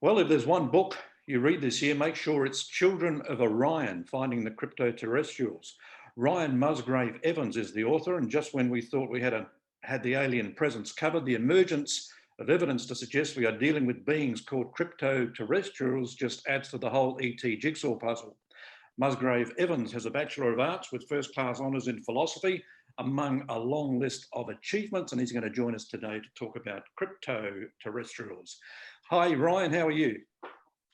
Well, if there's one book you read this year, make sure it's Children of Orion, Finding the Cryptoterrestrials. Ryan Musgrave-Evans is the author, and just when we thought we had the alien presence covered, the emergence of evidence to suggest we are dealing with beings called Cryptoterrestrials just adds to the whole ET jigsaw puzzle. Musgrave-Evans has a Bachelor of Arts with first-class honours in philosophy, among a long list of achievements, and he's going to join us today to talk about Cryptoterrestrials. Hi, Ryan, how are you?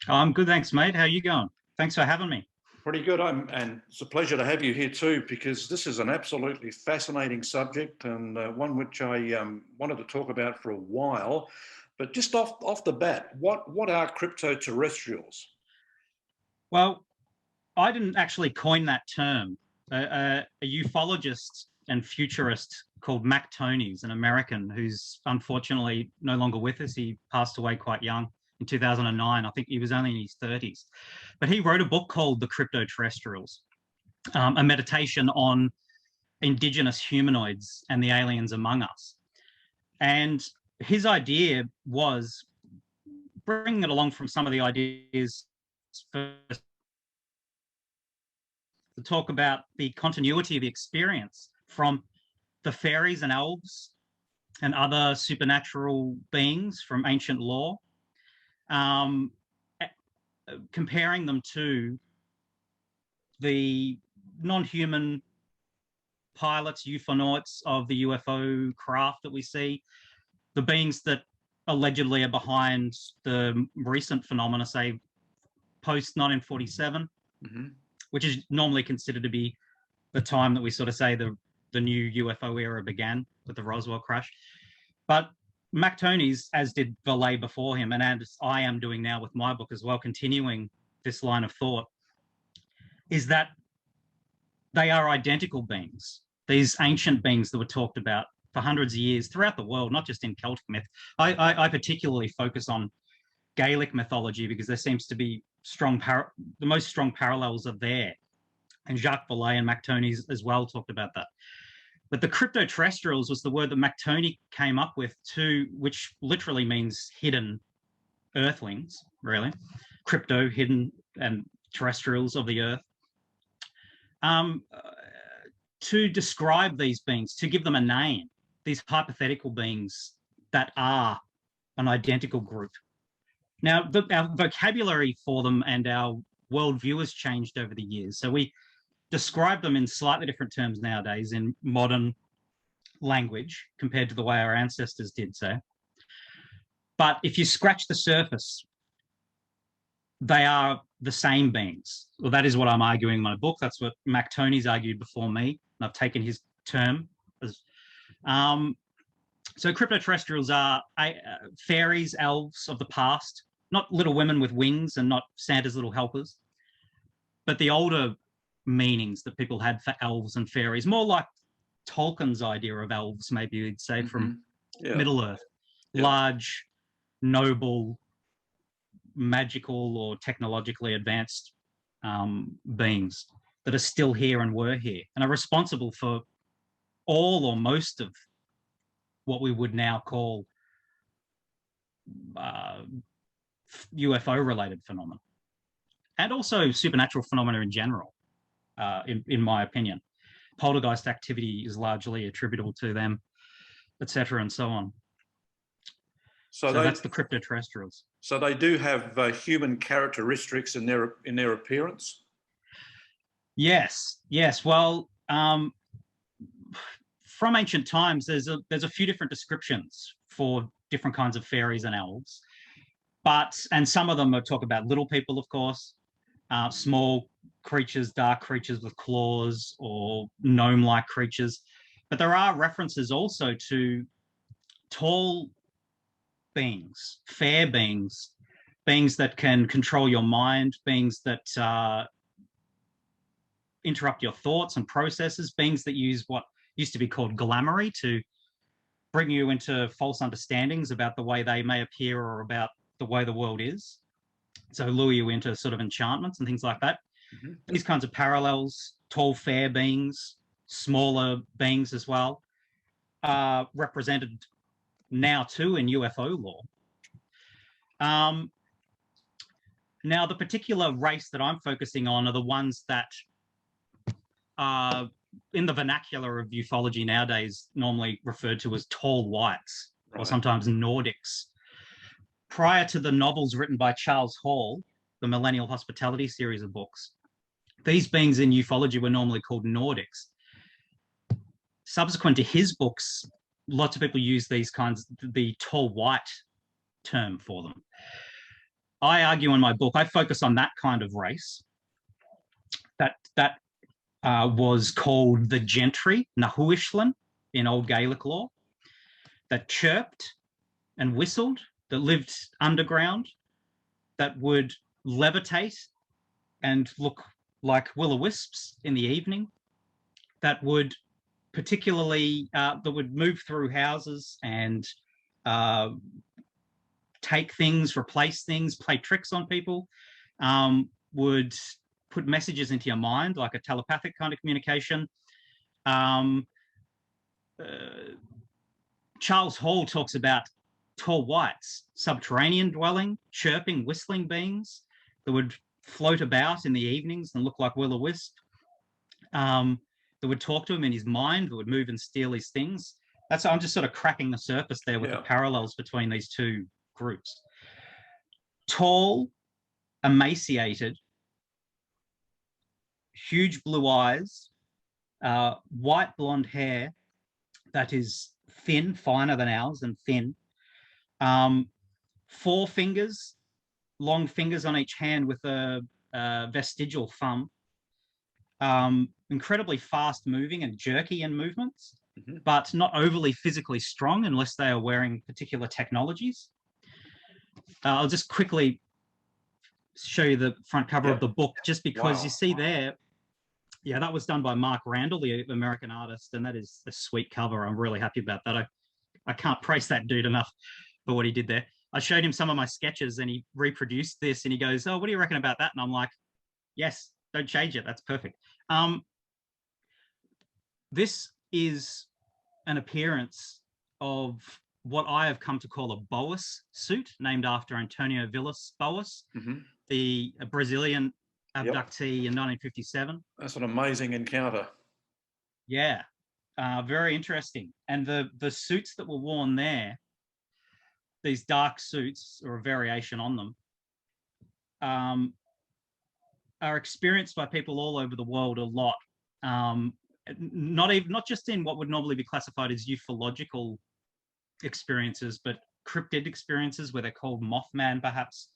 I'm good, thanks, mate. How are you going? Thanks for having me. Pretty good. And it's a pleasure to have you here too, because this is an absolutely fascinating subject and one which I wanted to talk about for a while. But just off the bat, what are cryptoterrestrials? Well, I didn't actually coin that term. A ufologist and futurist called Mac Tonnies, an American who's unfortunately no longer with us. He passed away quite young in 2009. I think he was only in his 30s. But he wrote a book called The Cryptoterrestrials, a meditation on indigenous humanoids and the aliens among us. And his idea was bringing it along from some of the ideas first to talk about the continuity of the experience from the fairies and elves and other supernatural beings from ancient lore, comparing them to the non-human pilots, ufonauts of the UFO craft that we see, the beings that allegedly are behind the recent phenomena, say, post-1947, which is normally considered to be the time that we sort of say the new UFO era began with the Roswell crash. But Mac Tonnies, as did Valet before him, and as I am doing now with my book as well, continuing this line of thought, is that they are identical beings, these ancient beings that were talked about for hundreds of years throughout the world, not just in Celtic myth. I particularly focus on Gaelic mythology because there seems to be the most strong parallels are there. And Jacques Vallée and Mac Tonnies as well talked about that. But the cryptoterrestrials was the word that Mac Tonnies came up with, which literally means hidden earthlings, really. Crypto, hidden, and terrestrials of the earth. To describe these beings, to give them a name, these hypothetical beings that are an identical group. Now, our vocabulary for them and our worldview has changed over the years. So we describe them in slightly different terms nowadays in modern language compared to the way our ancestors did so. But if you scratch the surface, they are the same beings. Well, that is what I'm arguing in my book. That's what Mac Tonnies argued before me. And I've taken his term. So cryptoterrestrials are fairies, elves of the past, not little women with wings and not Santa's little helpers, but the older meanings that people had for elves and fairies, more like Tolkien's idea of elves, maybe you'd say, from Middle Earth. Large, noble, magical or technologically advanced beings that are still here and were here and are responsible for all or most of what we would now call UFO-related phenomena, and also supernatural phenomena in general, in my opinion. Poltergeist activity is largely attributable to them, etc., and so on. So that's the cryptoterrestrials. So they do have human characteristics in their appearance? Yes. Well, from ancient times, there's a few different descriptions for different kinds of fairies and elves, and some of them talk about little people, of course, small creatures, dark creatures with claws, or gnome-like creatures. But there are references also to tall beings, fair beings, beings that can control your mind, beings that interrupt your thoughts and processes, beings that use what used to be called glamoury to bring you into false understandings about the way they may appear or about the way the world is. So lure you into sort of enchantments and things like that. These kinds of parallels, tall, fair beings, smaller beings as well, are represented now too in UFO lore. Now, the particular race that I'm focusing on are the ones that are in the vernacular of ufology nowadays normally referred to as tall whites, or Right. sometimes Nordics. Prior to the novels written by Charles Hall, the Millennial Hospitality series of books, these beings in ufology were normally called Nordics. Subsequent to his books, lots of people use these kinds, the tall white term for them. I argue in my book, I focus on that kind of race that was called the gentry, Nahuishlan, in Old Gaelic law, that chirped and whistled, that lived underground, that would levitate and look like will-o'-wisps in the evening, that would particularly, that would move through houses and take things, replace things, play tricks on people, would put messages into your mind, like a telepathic kind of communication. Charles Hall talks about tall whites, subterranean dwelling, chirping, whistling beings that would float about in the evenings and look like will-o'-wisp, that would talk to him in his mind, that would move and steal his things. I'm just sort of cracking the surface there with the parallels between these two groups. Tall, emaciated, huge blue eyes, white blonde hair that is thin, finer than ours and thin. 4 fingers, long fingers on each hand with a vestigial thumb. Incredibly fast moving and jerky in movements, but not overly physically strong unless they are wearing particular technologies. I'll just quickly show you the front cover of the book, just because you see there, that was done by Mark Randall, the American artist, and that is a sweet cover. I'm really happy about that. I can't praise that dude enough for what he did there. I showed him some of my sketches and he reproduced this and he goes, "Oh, what do you reckon about that?" And I'm like, "Yes, don't change it. That's perfect." This is an appearance of what I have come to call a Boas suit, named after Antonio Vilas Boas, the Brazilian abductee in 1957. That's an amazing encounter. Yeah, very interesting. And the suits that were worn there, these dark suits or a variation on them, are experienced by people all over the world a lot. Not just in what would normally be classified as ufological experiences, but cryptid experiences where they're called Mothman, perhaps,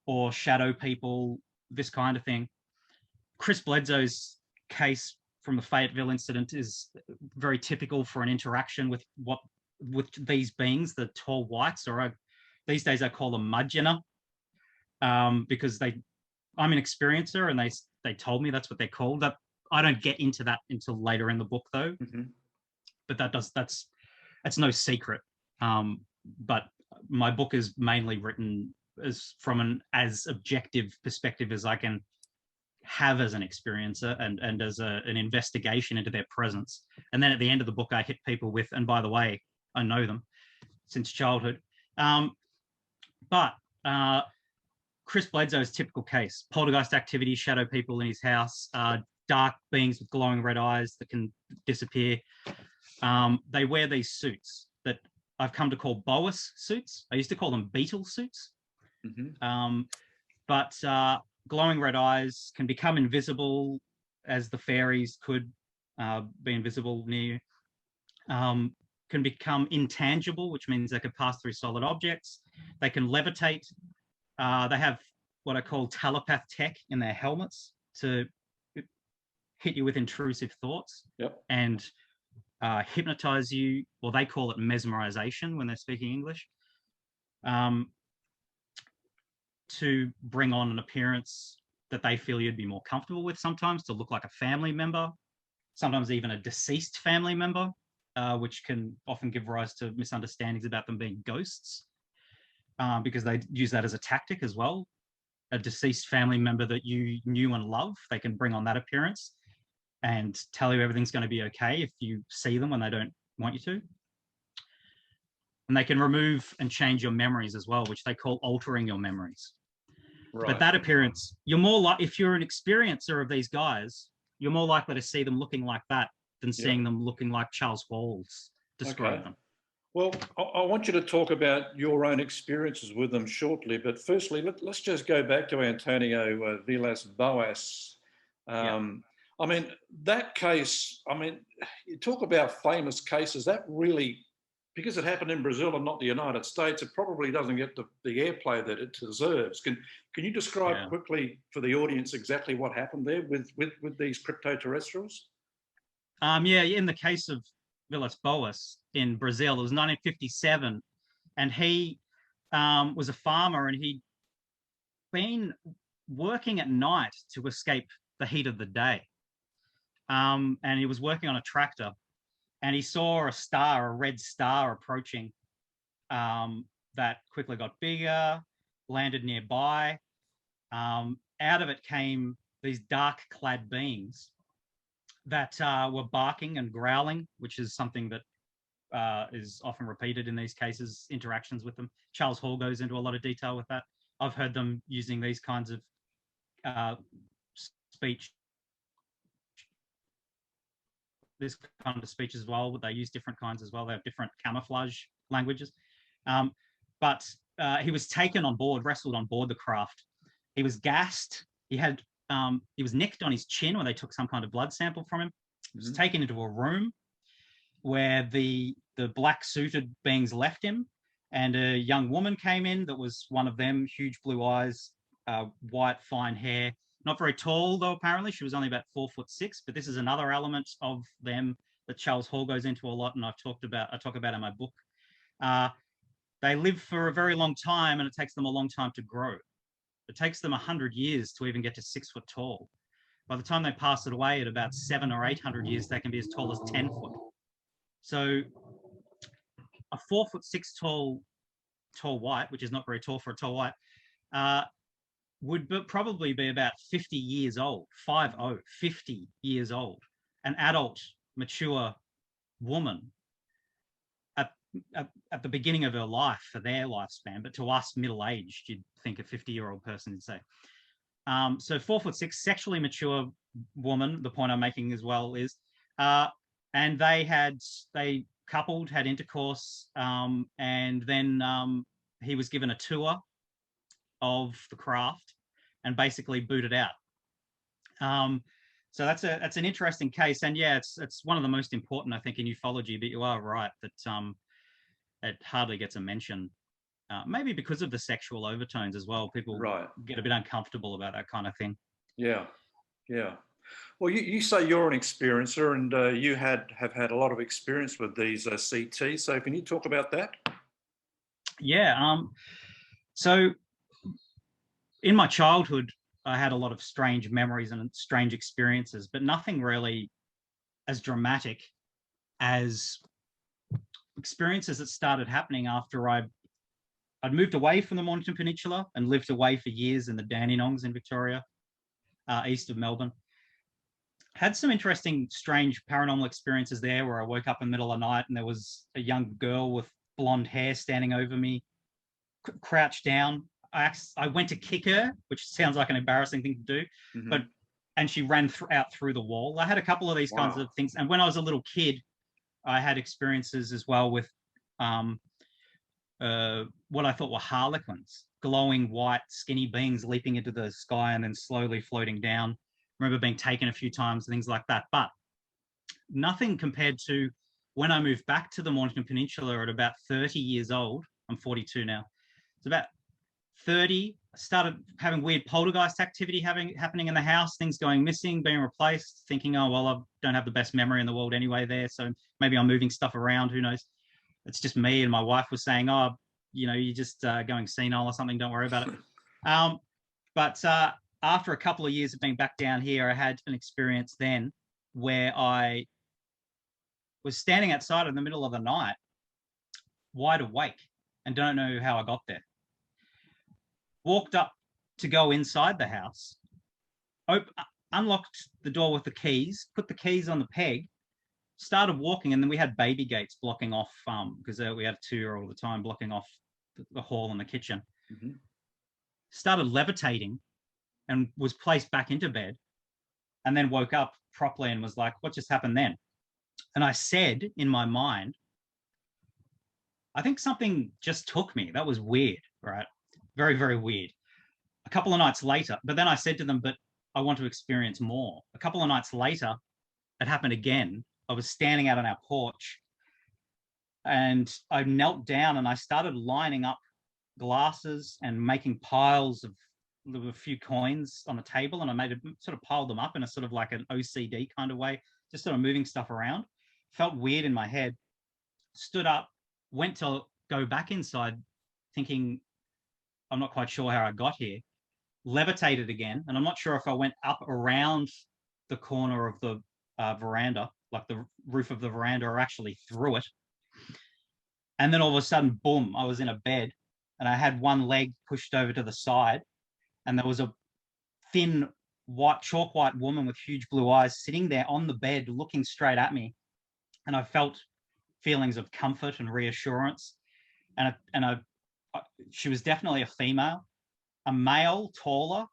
or shadow people, this kind of thing. Chris Bledsoe's case from the Fayetteville incident is very typical for an interaction with these beings, the tall whites, or these days I call them mudgener, because I'm an experiencer and they told me that's what they're called. That I don't get into that until later in the book though. But that's no secret. But my book is mainly written from an as objective perspective as I can have as an experiencer and as an investigation into their presence. And then at the end of the book, I hit people with, and by the way, I know them since childhood. But Chris Bledsoe's typical case: poltergeist activity, shadow people in his house, dark beings with glowing red eyes that can disappear. They wear these suits that I've come to call Boas suits. I used to call them beetle suits. But glowing red eyes can become invisible, as the fairies could be invisible near you. Can become intangible, which means they could pass through solid objects. They can levitate. They have what I call telepath tech in their helmets to hit you with intrusive thoughts and hypnotize you, or they call it mesmerization when they're speaking English, to bring on an appearance that they feel you'd be more comfortable with, sometimes to look like a family member, sometimes even a deceased family member, which can often give rise to misunderstandings about them being ghosts, because they use that as a tactic as well. A deceased family member that you knew and loved, they can bring on that appearance and tell you everything's going to be okay if you see them when they don't want you to. And they can remove and change your memories as well, which they call altering your memories. But that appearance, you're more like, if you're an experiencer of these guys, you're more likely to see them looking like that than seeing them looking like Charles Hall's described them. Well, I want you to talk about your own experiences with them shortly, but firstly, let's just go back to Antonio Villas-Boas. I mean, that case, I mean, you talk about famous cases, that really, because it happened in Brazil and not the United States, it probably doesn't get the airplay that it deserves. Can you describe quickly for the audience exactly what happened there with these cryptoterrestrials? In the case of Villas-Boas in Brazil, it was 1957, and he was a farmer, and he'd been working at night to escape the heat of the day. And he was working on a tractor, and he saw a red star approaching, that quickly got bigger, landed nearby. Out of it came these dark-clad beings that were barking and growling, which is something that is often repeated in these cases, interactions with them. Charles Hall goes into a lot of detail with that. I've heard them using these kinds of speech, this kind of speech as well, but they use different kinds as well. They have different camouflage languages. But he was taken on board, wrestled on board the craft. He was gassed. He was nicked on his chin when they took some kind of blood sample from him. He was taken into a room where the black suited beings left him, and a young woman came in that was one of them, huge blue eyes, white, fine hair, not very tall though, apparently. She was only about 4'6", but this is another element of them that Charles Hall goes into a lot, and I talk about in my book. They live for a very long time, and it takes them a long time to grow. It takes them 100 years to even get to 6 foot tall. By the time they pass it away at about 700 or 800 years, they can be as tall as 10 foot. So a 4'6" tall white, which is not very tall for a tall white, would probably be about 50 years old, 50 years old. An adult, mature woman at the beginning of her life, for their lifespan, but to us, middle-aged, you'd think a 50-year-old person would say. So 4'6", sexually mature woman, the point I'm making as well is, and they coupled, had intercourse, and then he was given a tour of the craft and basically booted out. So that's an interesting case, and it's one of the most important, I think, in ufology. But you are right that it hardly gets a mention. Maybe because of the sexual overtones as well. People get a bit uncomfortable about that kind of thing. Yeah. Well, you say you're an experiencer, and you have had a lot of experience with these CTs. So can you talk about that? Yeah. So in my childhood, I had a lot of strange memories and strange experiences, but nothing really as dramatic as experiences that started happening after I'd moved away from the Mornington Peninsula and lived away for years in the Dandenongs in Victoria, east of Melbourne. Had some interesting, strange paranormal experiences there where I woke up in the middle of the night and there was a young girl with blonde hair standing over me, crouched down. I went to kick her, which sounds like an embarrassing thing to do, and she ran out through the wall. I had a couple of these kinds of things. And when I was a little kid, I had experiences as well with what I thought were harlequins, glowing white, skinny beings leaping into the sky and then slowly floating down. I remember being taken a few times, things like that. But nothing compared to when I moved back to the Mornington Peninsula at about 30 years old. I'm 42 now. It's about 30, I started having weird poltergeist activity happening in the house, things going missing, being replaced, thinking, oh, well, I don't have the best memory in the world anyway there, so maybe I'm moving stuff around, who knows. It's just me, and my wife was saying, oh, you're just going senile or something, don't worry about it. But after a couple of years of being back down here, I had an experience then where I was standing outside in the middle of the night, wide awake, and don't know how I got there. Walked up to go inside the house, unlocked the door with the keys, put the keys on the peg, started walking, and then we had baby gates blocking off, because we had a 2-year-old at the time, blocking off the hall and the kitchen. started levitating and was placed back into bed, and then woke up properly and was like, what just happened then? And I said in my mind, I think something just took me. That was weird, right? Very, very weird. A couple of nights later, but then I said to them, but I want to experience more. A couple of nights later, it happened again. I was standing out on our porch and I knelt down and I started lining up glasses and making piles of a few coins on the table, and I made a sort of piled them up in a sort of like an OCD kind of way, just sort of moving stuff around. Felt weird in my head. Stood up, went to go back inside, thinking I'm not quite sure how I got here. Levitated again, and I'm not sure if I went up around the corner of the veranda, like the roof of the veranda, or actually through it. And then all of a sudden, boom, I was in a bed, and I had one leg pushed over to the side, and there was a thin, white, chalk white woman with huge blue eyes sitting there on the bed looking straight at me. And I felt feelings of comfort and reassurance. And she was definitely a female. A male, taller,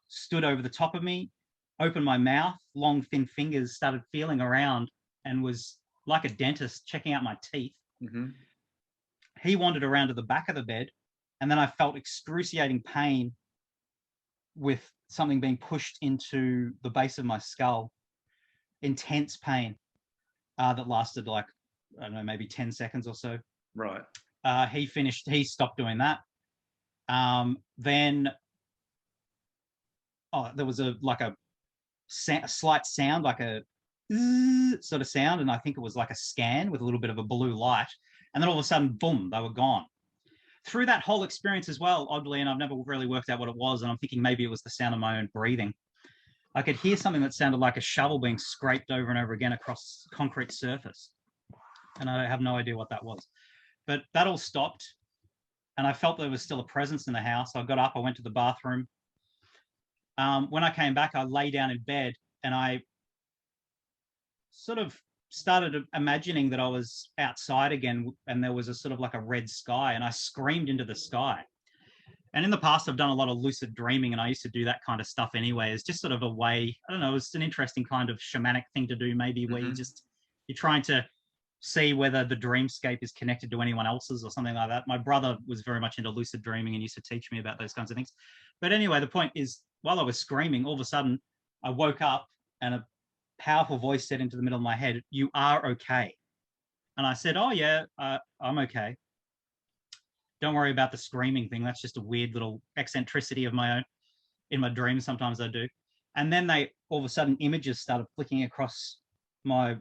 stood over the top of me, opened my mouth, long, thin fingers, started feeling around, and was like a dentist checking out my teeth. Mm-hmm. He wandered around to the back of the bed, and then I felt excruciating pain with something being pushed into the base of my skull. Intense pain that lasted like, I don't know, maybe 10 seconds or so. Right. He stopped doing that. Then there was a slight sound, like a sort of sound, and I think it was like a scan with a little bit of a blue light. And then all of a sudden, boom, they were gone. Through that whole experience as well, oddly, and I've never really worked out what it was, and I'm thinking maybe it was the sound of my own breathing. I could hear something that sounded like a shovel being scraped over and over again across concrete surface. And I have no idea what that was. But that all stopped, and I felt there was still a presence in the house. I got up, I went to the bathroom. When I came back, I lay down in bed, and I sort of started imagining that I was outside again, and there was a sort of like a red sky, and I screamed into the sky. And in the past, I've done a lot of lucid dreaming, and I used to do that kind of stuff anyway. It's just sort of a way, I don't know, it's an interesting kind of shamanic thing to do, maybe, where you're trying to see whether the dreamscape is connected to anyone else's or something like that. My brother was very much into lucid dreaming and used to teach me about those kinds of things. But anyway, the point is, while I was screaming, all of a sudden, I woke up and a powerful voice said into the middle of my head, "You are okay." And I said, "Oh yeah, I'm okay. Don't worry about the screaming thing. That's just a weird little eccentricity of my own. In my dreams, sometimes I do." And then all of a sudden, images started flicking across my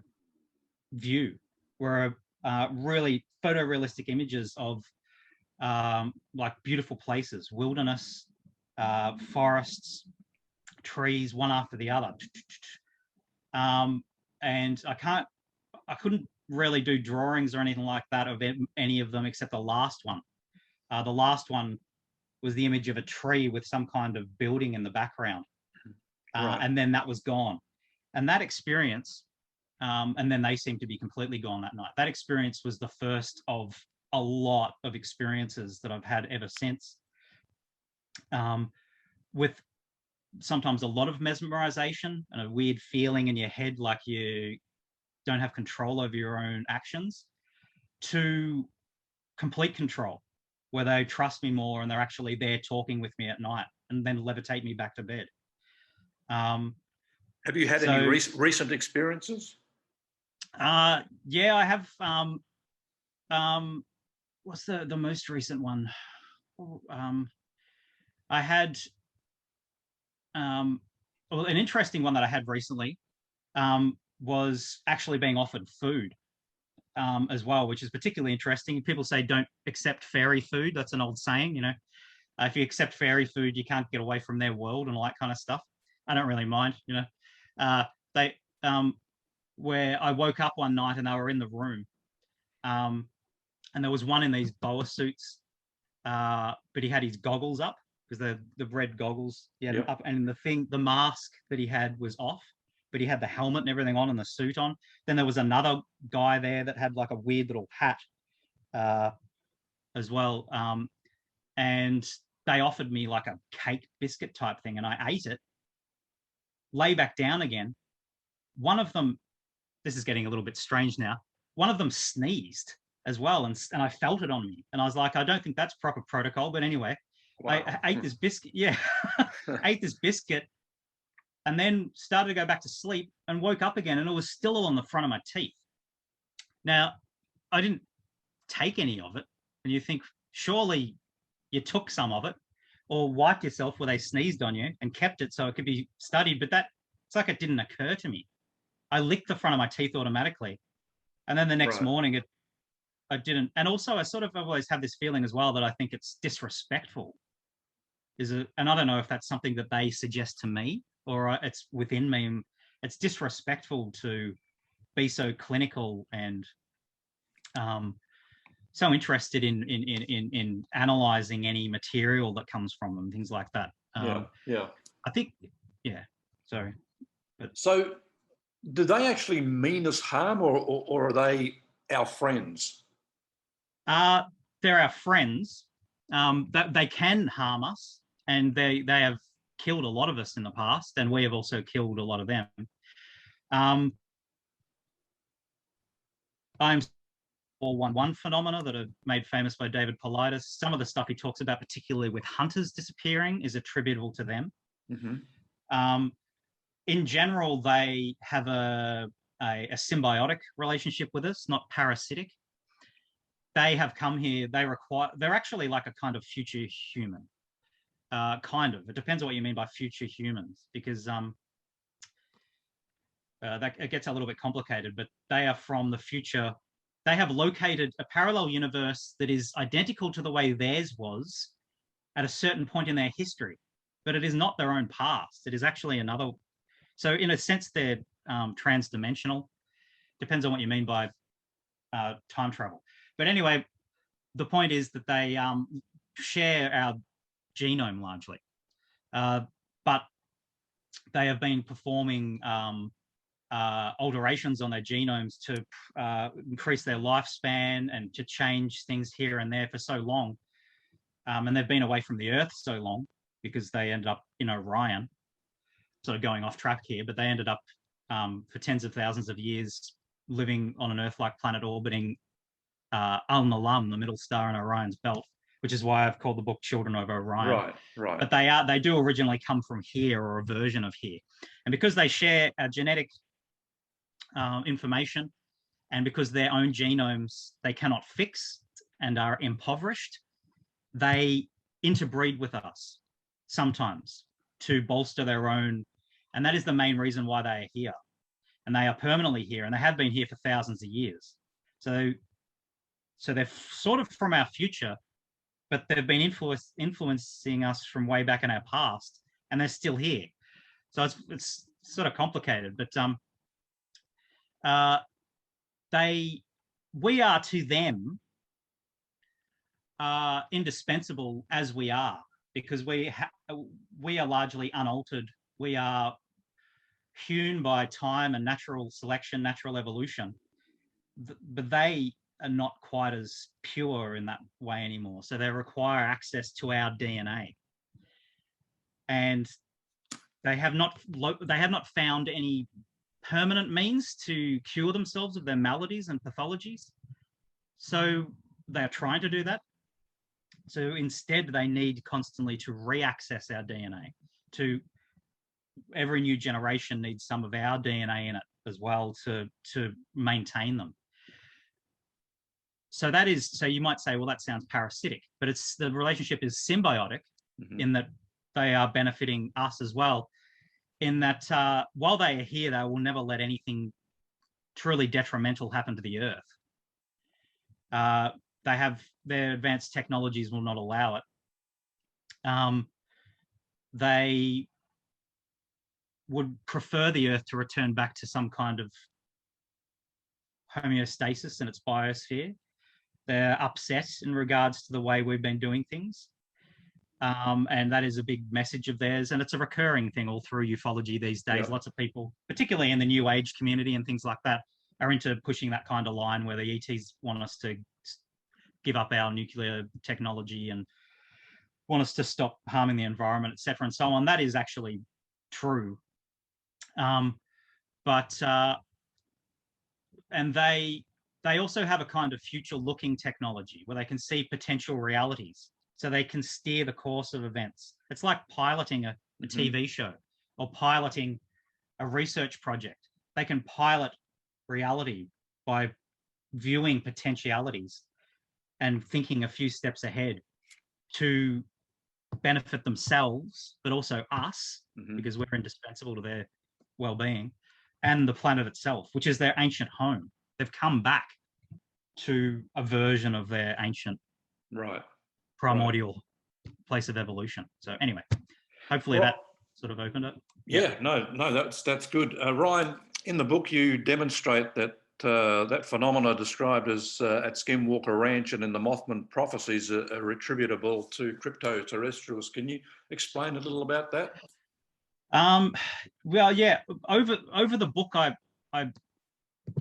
view, were really photorealistic images of like beautiful places, wilderness, forests, trees, one after the other. And I couldn't really do drawings or anything like that of any of them except the last one. The last one was the image of a tree with some kind of building in the background. Right. And then that was gone. And that experience, and then they seemed to be completely gone that night. That experience was the first of a lot of experiences that I've had ever since, with sometimes a lot of mesmerization and a weird feeling in your head like you don't have control over your own actions, to complete control, where they trust me more and they're actually there talking with me at night and then levitate me back to bed. Have you had any recent experiences? Yeah, I have. What's the most recent one? I had well, an interesting one that I had recently was actually being offered food as well, which is particularly interesting. People say don't accept fairy food. That's an old saying, you know. If you accept fairy food, you can't get away from their world and all that kind of stuff. I don't really mind, you know. Where I woke up one night and they were in the room, and there was one in these boa suits, but he had his goggles up, because the red goggles he had up, and the mask that he had was off, but he had the helmet and everything on and the suit on. Then there was another guy there that had like a weird little hat as well, and they offered me like a cake biscuit type thing, and I ate it, lay back down again. One of them, this is getting a little bit strange now, one of them sneezed as well, and I felt it on me. And I was like, I don't think that's proper protocol. But anyway, Wow. I ate this biscuit. Yeah, ate this biscuit, and then started to go back to sleep and woke up again, and it was still on the front of my teeth. Now, I didn't take any of it, and you think, surely you took some of it or wiped yourself where they sneezed on you and kept it so it could be studied. But it's like it didn't occur to me. I licked the front of my teeth automatically. And then the next morning, I didn't. And also, I sort of always have this feeling as well that I think it's disrespectful. And I don't know if that's something that they suggest to me or it's within me. It's disrespectful to be so clinical and so interested in analyzing any material that comes from them, things like that. Yeah. I think, yeah. Sorry, but so do they actually mean us harm, or are they our friends? They're our friends. That they can harm us, and they have killed a lot of us in the past, and we have also killed a lot of them. I'm 411 phenomena that are made famous by David Paulides. Some of the stuff he talks about, particularly with hunters disappearing, is attributable to them. Mm-hmm. In general, they have a symbiotic relationship with us, not parasitic. They have come here. They're actually like a kind of future human. Kind of. It depends on what you mean by future humans, because it gets a little bit complicated. But they are from the future. They have located a parallel universe that is identical to the way theirs was at a certain point in their history, but it is not their own past. It is actually another. So in a sense, they're trans-dimensional. Depends on what you mean by time travel. But anyway, the point is that they share our genome largely, but they have been performing alterations on their genomes to increase their lifespan and to change things here and there for so long. And they've been away from the Earth so long because they ended up in Orion. Sort of going off track here, but they ended up for tens of thousands of years living on an Earth-like planet orbiting Al-Nalam, the middle star in Orion's belt, which is why I've called the book Children of Orion. Right. But they do originally come from here, or a version of here. And because they share a genetic information, and because their own genomes they cannot fix and are impoverished, they interbreed with us sometimes to bolster their own. And that is the main reason why they are here. And they are permanently here, and they have been here for thousands of years. So they're sort of from our future, but they've been influencing us from way back in our past, and they're still here. So it's sort of complicated, but we are to them indispensable as we are, because we are largely unaltered. We are hewn by time and natural selection, natural evolution, but they are not quite as pure in that way anymore. So they require access to our DNA, and they have not found any permanent means to cure themselves of their maladies and pathologies. So they're trying to do that. So instead, they need constantly to re-access our DNA. Every new generation needs some of our DNA in it as well to maintain them. So you might say, well, that sounds parasitic, but the relationship is symbiotic, mm-hmm. in that they are benefiting us as well. In that while they are here, they will never let anything truly detrimental happen to the Earth. They have their advanced technologies will not allow it. They would prefer the Earth to return back to some kind of homeostasis in its biosphere. They're upset in regards to the way we've been doing things. And that is a big message of theirs. And it's a recurring thing all through ufology these days. Yeah. Lots of people, particularly in the New Age community and things like that, are into pushing that kind of line where the ETs want us to give up our nuclear technology and want us to stop harming the environment, etc., and so on. That is actually true. And they also have a kind of future-looking technology where they can see potential realities, so they can steer the course of events. It's like piloting a TV show or piloting a research project. They can pilot reality by viewing potentialities and thinking a few steps ahead to benefit themselves, but also us, because we're indispensable to their well-being, and the planet itself, which is their ancient home. They've come back to a version of their ancient primordial place of evolution. So anyway, hopefully that sort of opened it. Yeah, no, that's good. Ryan, in the book you demonstrate that that phenomena described as at Skinwalker Ranch and in the Mothman prophecies are attributable to cryptoterrestrials. Can you explain a little about that? Well, yeah. Over the book, I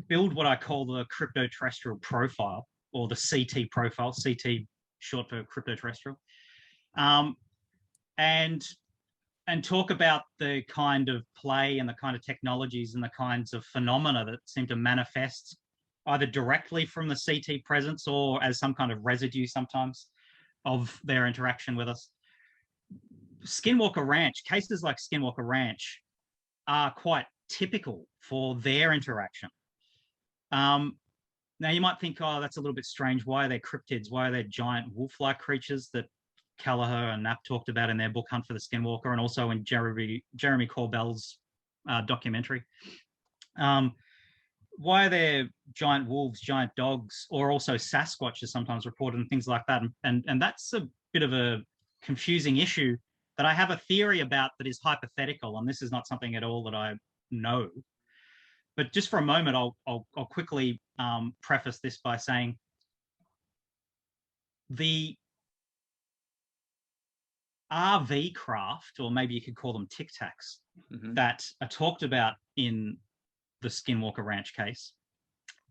build what I call the cryptoterrestrial profile, or the CT profile. CT short for cryptoterrestrial, and talk about the kind of play and the kind of technologies and the kinds of phenomena that seem to manifest either directly from the CT presence or as some kind of residue sometimes of their interaction with us. Skinwalker Ranch, cases like Skinwalker Ranch are quite typical for their interaction. Now you might think, oh, that's a little bit strange. Why are they cryptids? Why are they giant wolf-like creatures that Kelleher and Knapp talked about in their book Hunt for the Skinwalker, and also in Jeremy Corbell's documentary? Why are there giant wolves, giant dogs, or also Sasquatch is sometimes reported and things like that? And that's a bit of a confusing issue that I have a theory about that is hypothetical, and this is not something at all that I know. But just for a moment, I'll quickly preface this by saying the RV craft, or maybe you could call them Tic Tacs, that are talked about in the Skinwalker Ranch case,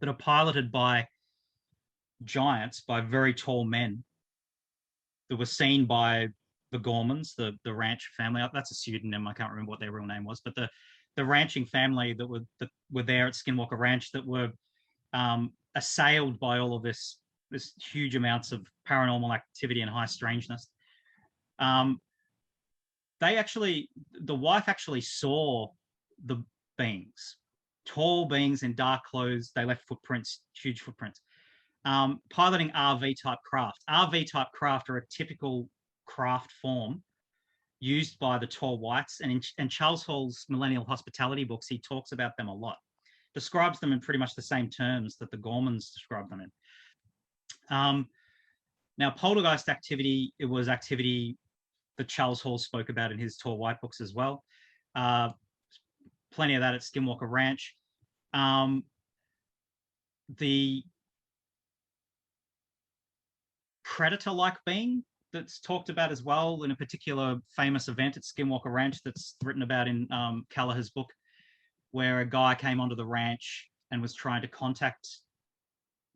that are piloted by giants, by very tall men, that were seen by the Gormans, the ranch family. That's a pseudonym. I can't remember what their real name was, but the ranching family that were there at Skinwalker Ranch, that were assailed by all of this huge amounts of paranormal activity and high strangeness. The wife actually saw the beings, tall beings in dark clothes. They left footprints, huge footprints, piloting RV type craft. RV type craft are a typical craft form used by the tall whites. And in Charles Hall's Millennial Hospitality books, he talks about them a lot, describes them in pretty much the same terms that the Gormans describe them in. Now, poltergeist activity, it was activity that Charles Hall spoke about in his Tall White books as well. Plenty of that at Skinwalker Ranch. The predator-like being that's talked about as well in a particular famous event at Skinwalker Ranch that's written about in Kelleher's book, where a guy came onto the ranch and was trying to contact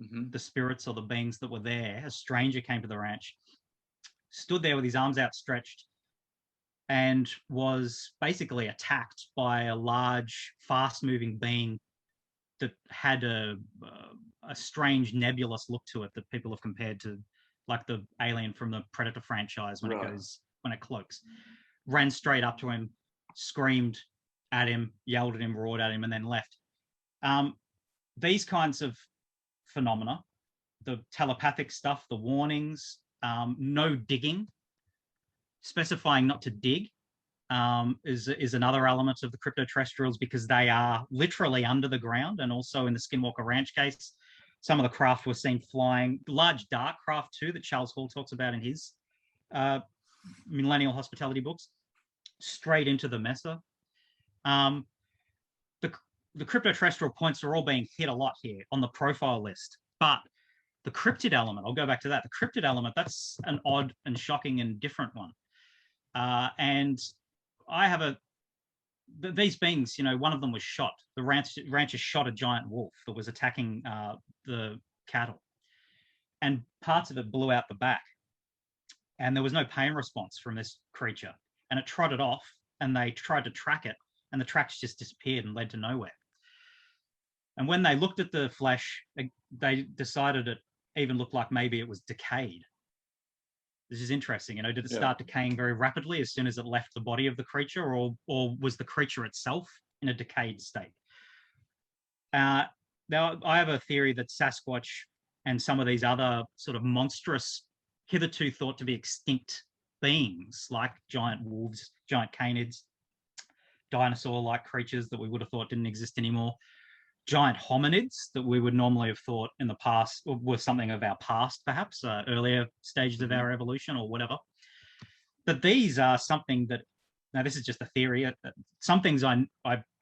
the spirits or the beings that were there. A stranger came to the ranch, stood there with his arms outstretched, and was basically attacked by a large, fast-moving being that had a strange nebulous look to it that people have compared to like the alien from the Predator franchise when it cloaks. Ran straight up to him, screamed at him, yelled at him, roared at him, and then left. These kinds of phenomena, the telepathic stuff, the warnings, no digging, specifying not to dig, is another element of the cryptoterrestrials, because they are literally under the ground. And also in the Skinwalker Ranch case, some of the craft were seen flying, large dark craft too, that Charles Hall talks about in his Millennial Hospitality books, straight into the Mesa. The cryptoterrestrial points are all being hit a lot here on the profile list, but the cryptid element, I'll go back to that. The cryptid element, that's an odd and shocking and different one. And I have these beings, one of them was shot. The rancher shot a giant wolf that was attacking the cattle, and parts of it blew out the back. and there was no pain response from this creature. And it trotted off, and they tried to track it, and the tracks just disappeared and led to nowhere. And when they looked at the flesh, they decided it even looked like maybe it was decayed. This is interesting. Did it start decaying very rapidly as soon as it left the body of the creature, or was the creature itself in a decayed state? Now, I have a theory that Sasquatch and some of these other sort of monstrous, hitherto thought to be extinct beings, like giant wolves, giant canids, dinosaur-like creatures that we would have thought didn't exist anymore, giant hominids that we would normally have thought in the past were something of our past, perhaps earlier stages of our evolution or whatever. But these are something that, now this is just a theory. Some things I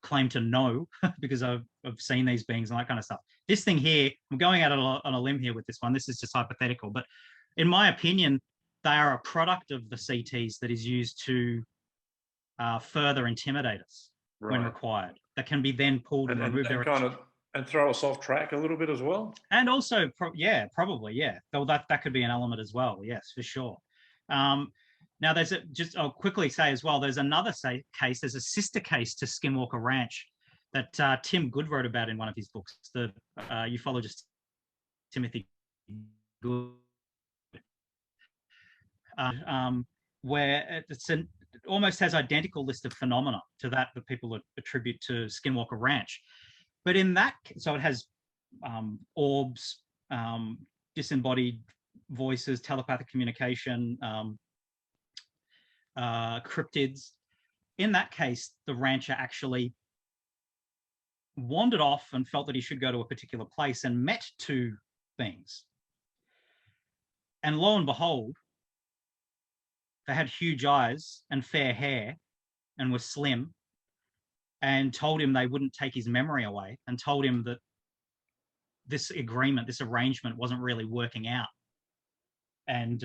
claim to know because I've seen these beings and that kind of stuff. This thing here, I'm going out on a limb here with this one. This is just hypothetical, but in my opinion, they are a product of the CTs that is used to further intimidate us when required. That can be then pulled and removed. And throw us off track a little bit as well. And also, probably. Though that could be an element as well. Yes, for sure. Now, I'll quickly say as well, there's another case, there's a sister case to Skinwalker Ranch that Tim Good wrote about in one of his books, the ufologist Timothy Good, where it almost has identical list of phenomena to that people attribute to Skinwalker Ranch. But in that, so it has orbs, disembodied voices, telepathic communication, cryptids. In that case, the rancher actually wandered off and felt that he should go to a particular place and met two beings. And lo and behold, they had huge eyes and fair hair and were slim, and told him they wouldn't take his memory away, and told him that this arrangement wasn't really working out. And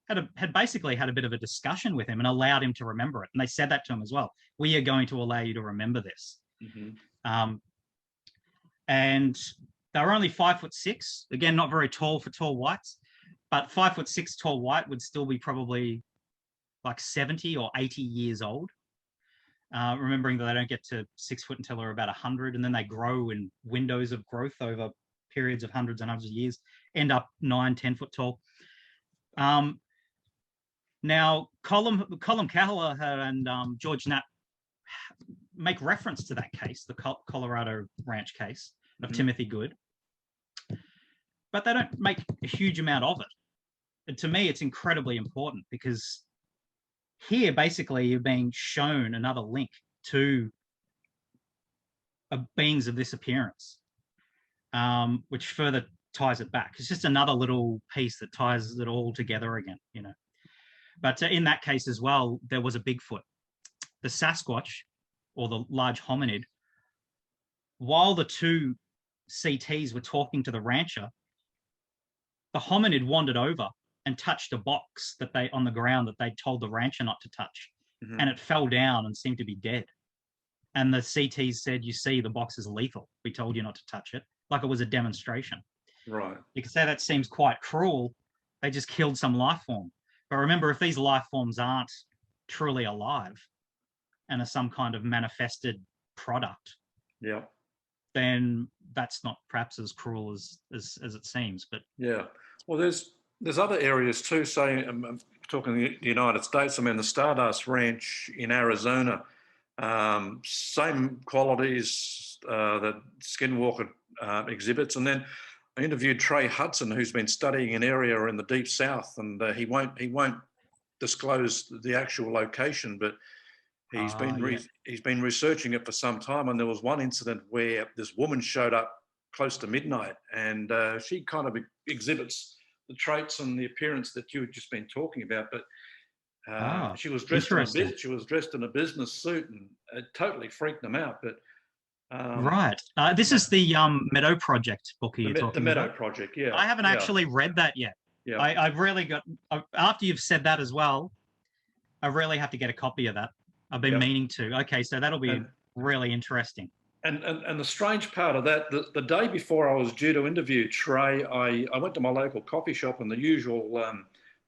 had basically had a bit of a discussion with him and allowed him to remember it. And they said that to him as well. We are going to allow you to remember this. Mm-hmm. And they were only 5'6". Again, not very tall for tall whites, but 5'6" tall white would still be probably like 70 or 80 years old. Remembering that they don't get to 6 foot until they're about 100, and then they grow in windows of growth over periods of hundreds and hundreds of years, end up 9-10 foot tall. Now, Colin Callagher and George Knapp make reference to that case, the Colorado Ranch case of Timothy Good, but they don't make a huge amount of it. And to me, it's incredibly important because here, basically, you're being shown another link to beings of this appearance, which further ties it back. It's just another little piece that ties it all together again, But in that case as well, there was a Bigfoot. The Sasquatch, or the large hominid, while the two CTs were talking to the rancher, the hominid wandered over and touched a box on the ground that they told the rancher not to touch. Mm-hmm. And it fell down and seemed to be dead. And the CTs said, you see, the box is lethal. We told you not to touch it, like it was a demonstration. Right. You could say that seems quite cruel. They just killed some life form. But remember, if these life forms aren't truly alive and are some kind of manifested product, then that's not perhaps as cruel as it seems. But well, there's other areas too. Say, I'm talking the United States. I mean, the Stardust Ranch in Arizona, same qualities that Skinwalker exhibits. And then I interviewed Trey Hudson, who's been studying an area in the Deep South, and he won't disclose the actual location, but he's been researching it for some time. And there was one incident where this woman showed up close to midnight, and she kind of exhibits the traits and the appearance that you had just been talking about, but she was dressed in a business suit, and it totally freaked them out. But this is the Meadow Project book you're talking about. The Meadow Project, yeah. I haven't actually read that yet. Yeah, I've really got. After you've said that as well, I really have to get a copy of that. I've been meaning to. Okay, so that'll be really interesting. And the strange part of that, the day before I was due to interview Trey, I went to my local coffee shop, and the usual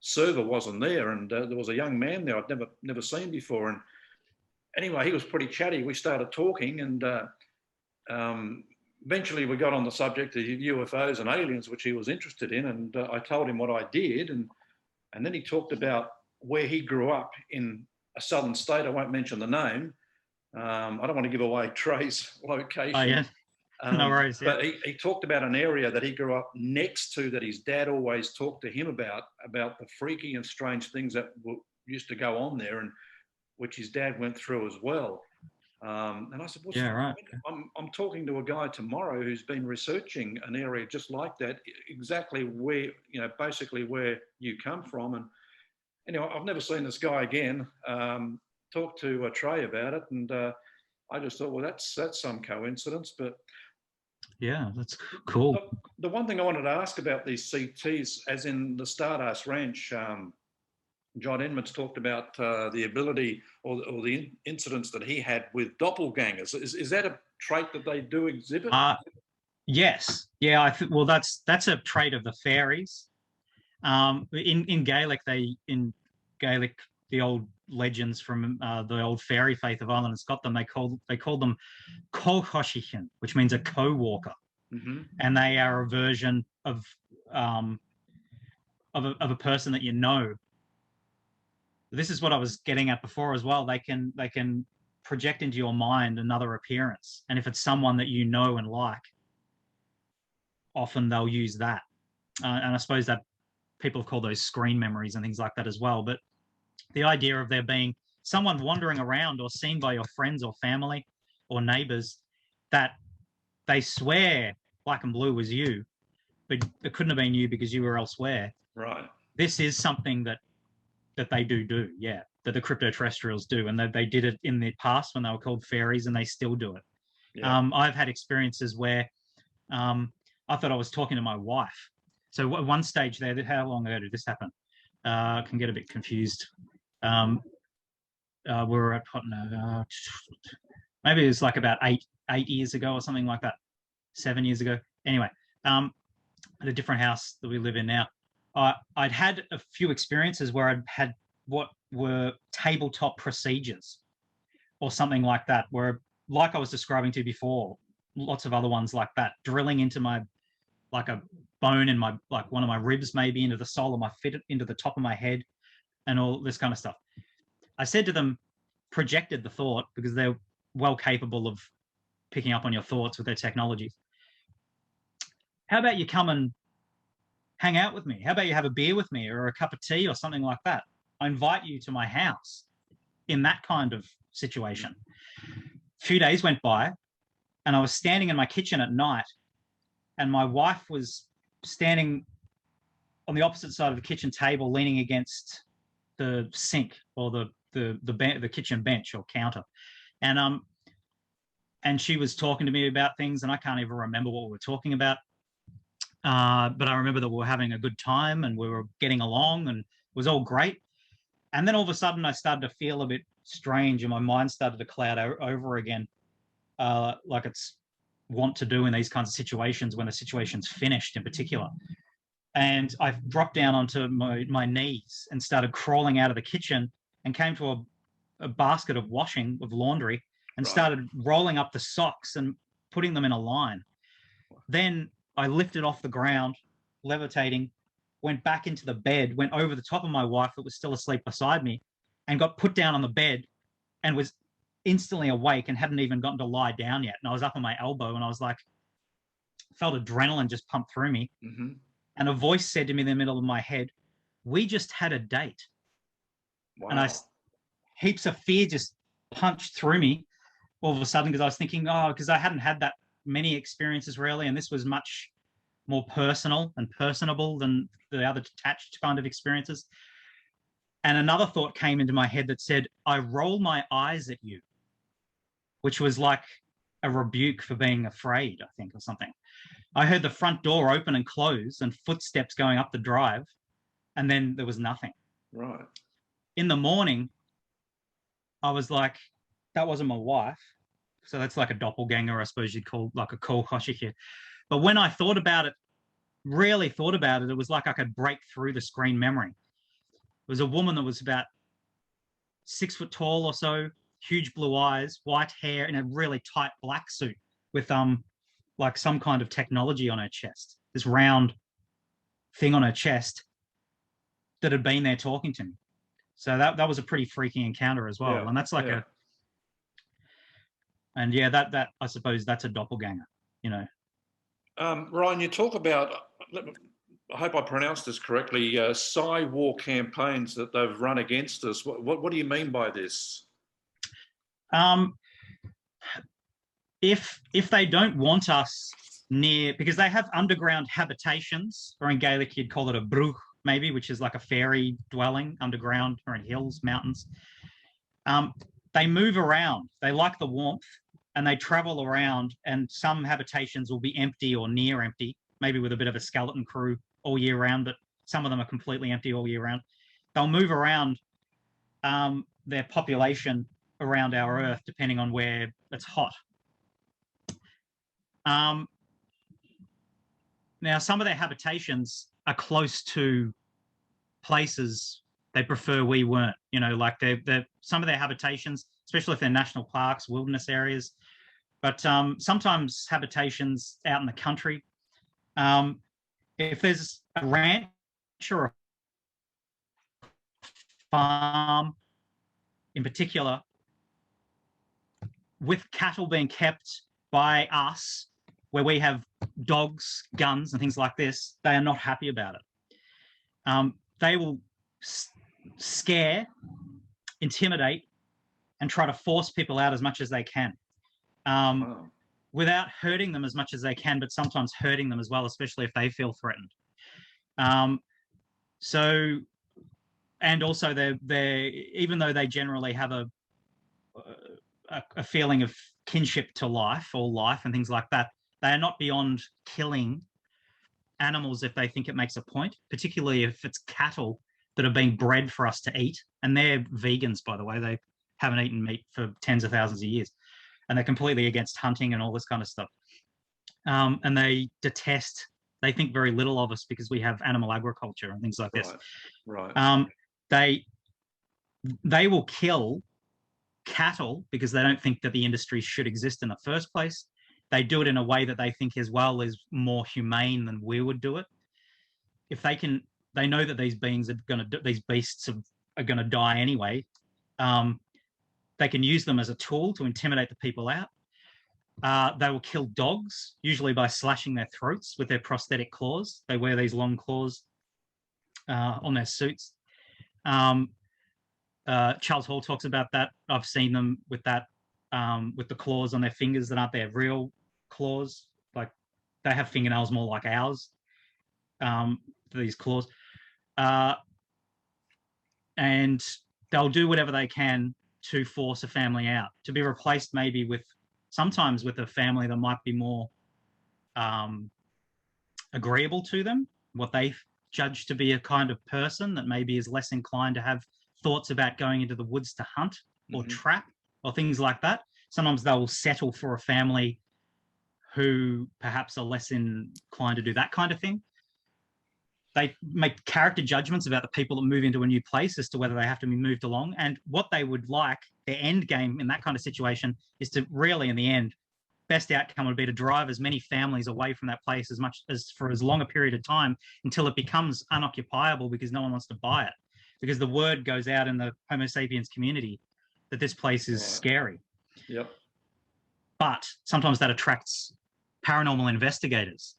server wasn't there, and there was a young man there I'd never seen before. And anyway, he was pretty chatty. We started talking, and eventually we got on the subject of UFOs and aliens, which he was interested in. And I told him what I did, and then he talked about where he grew up in a southern state. I won't mention the name. I don't want to give away Trey's location. Oh, yeah. No worries. Yeah. But he talked about an area that he grew up next to, that his dad always talked to him about the freaky and strange things that used to go on there, and which his dad went through as well. And I said, well, yeah, right. I'm talking to a guy tomorrow who's been researching an area just like that, exactly where, basically where you come from. And anyway, I've never seen this guy again. Talked to Trey about it, and I just thought, well, that's some coincidence. But yeah, that's cool. The one thing I wanted to ask about these CTs, as in the Stardust Ranch, John Edmonds talked about the ability or the incidents that he had with doppelgangers. Is that a trait that they do exhibit? Yes. Yeah. Well, that's a trait of the fairies. In Gaelic, the old legends from the old fairy faith of Ireland and Scotland, they call them co-hoshichen, which means a co-walker, and they are a version of a person that you know. This is what I was getting at before as well. They can project into your mind another appearance, and if it's someone that you know and like, often they'll use that. And I suppose that people have called those screen memories and things like that as well. But the idea of there being someone wandering around or seen by your friends or family or neighbors that they swear black and blue was you, but it couldn't have been you because you were elsewhere. Right. This is something that they do, yeah, that the Cryptoterrestrials do. And they did it in the past when they were called fairies, and they still do it. Yeah. I've had experiences where I thought I was talking to my wife. So at one stage there, how long ago did this happen? I can get a bit confused. We were at maybe it was like about eight years ago or something like that, 7 years ago. Anyway, at a different house that we live in now, I'd had a few experiences where I'd had what were tabletop procedures or something like that, where, like I was describing to you before, lots of other ones like that, drilling into like a bone in my, like one of my ribs, maybe into the sole of my foot, into the top of my head, and all this kind of stuff. I said to them, projected the thought, because they're well capable of picking up on your thoughts with their technologies. How about you come and hang out with me? How about you have a beer with me or a cup of tea or something like that? I invite you to my house in that kind of situation. A few days went by, and I was standing in my kitchen at night, and my wife was standing on the opposite side of the kitchen table, leaning against the sink or the kitchen bench or counter, and she was talking to me about things, and I can't even remember what we were talking about, but I remember that we were having a good time and we were getting along, and it was all great. And then all of a sudden, I started to feel a bit strange, and my mind started to cloud over again, like it's want to do in these kinds of situations when the situation's finished in particular. And I dropped down onto my knees and started crawling out of the kitchen and came to a basket of washing, of laundry, and started rolling up the socks and putting them in a line. Then I lifted off the ground, levitating, went back into the bed, went over the top of my wife that was still asleep beside me, and got put down on the bed and was instantly awake and hadn't even gotten to lie down yet. And I was up on my elbow, and I was like, felt adrenaline just pump through me. And a voice said to me in the middle of my head, "We just had a date." Wow. And heaps of fear just punched through me all of a sudden, because I was thinking, because I hadn't had that many experiences really, and this was much more personal and personable than the other detached kind of experiences. And another thought came into my head that said, "I roll my eyes at you," which was like a rebuke for being afraid, I think, or something. I heard the front door open and close and footsteps going up the drive, and then there was nothing. Right. In the morning, I was like, that wasn't my wife. So that's like a doppelganger, I suppose you'd call, like a kohoshiki. But when I thought about it, really thought about it, it was like I could break through the screen memory. was a woman that was about 6 foot tall or so, huge blue eyes, white hair, in a really tight black suit with like some kind of technology on her chest. This round thing on her chest that had been there talking to me. So that was a pretty freaky encounter as well. Yeah, and that's like yeah. that I suppose that's a doppelganger, you know. Ryan, you talk about, I hope I pronounced this correctly, Psy war campaigns that they've run against us. What do you mean by this? Um, if they don't want us near, because they have underground habitations, or in Gaelic you'd call it a brugh, maybe, which is like a fairy dwelling underground or in hills, mountains. They move around. They like the warmth, and they travel around, and some habitations will be empty or near empty, maybe with a bit of a skeleton crew all year round, but some of them are completely empty all year round. They'll move around their population around our Earth, depending on where it's hot. Now, some of their habitations are close to places they prefer we weren't. You know, like they're some of their habitations, especially if they're national parks, wilderness areas, but sometimes habitations out in the country. If there's a ranch or a farm in particular, with cattle being kept by us, where we have dogs, guns, and things like this, they are not happy about it. They will scare, intimidate, and try to force people out as much as they can, without hurting them as much as they can, but sometimes hurting them as well, especially if they feel threatened. So, and also they even though they generally have a feeling of kinship to life or life and things like that, they are not beyond killing animals if they think it makes a point, particularly if it's cattle that are being bred for us to eat. And they're vegans, by the way. They haven't eaten meat for tens of thousands of years. And they're completely against hunting and all this kind of stuff. And they think very little of us because we have animal agriculture and things like this. Right. They will kill cattle because they don't think that the industry should exist in the first place. They do it in a way that they think as well is more humane than we would do it. If they can, they know that these beasts are going to die anyway. They can use them as a tool to intimidate the people out. They will kill dogs, usually by slashing their throats with their prosthetic claws. They wear these long claws on their suits. Charles Hall talks about that. I've seen them with that, with the claws on their fingers that aren't their real claws. Like they have fingernails more like ours, these claws. And they'll do whatever they can to force a family out, to be replaced maybe sometimes with a family that might be more agreeable to them, what they judge to be a kind of person that maybe is less inclined to have thoughts about going into the woods to hunt or trap or things like that. Sometimes they will settle for a family who perhaps are less inclined to do that kind of thing. They make character judgments about the people that move into a new place as to whether they have to be moved along. And what they would like, their end game in that kind of situation, is to really, in the end, best outcome would be to drive as many families away from that place as much as for as long a period of time until it becomes unoccupiable because no one wants to buy it. Because the word goes out in the Homo sapiens community that this place is scary. Yep. But sometimes that attracts paranormal investigators,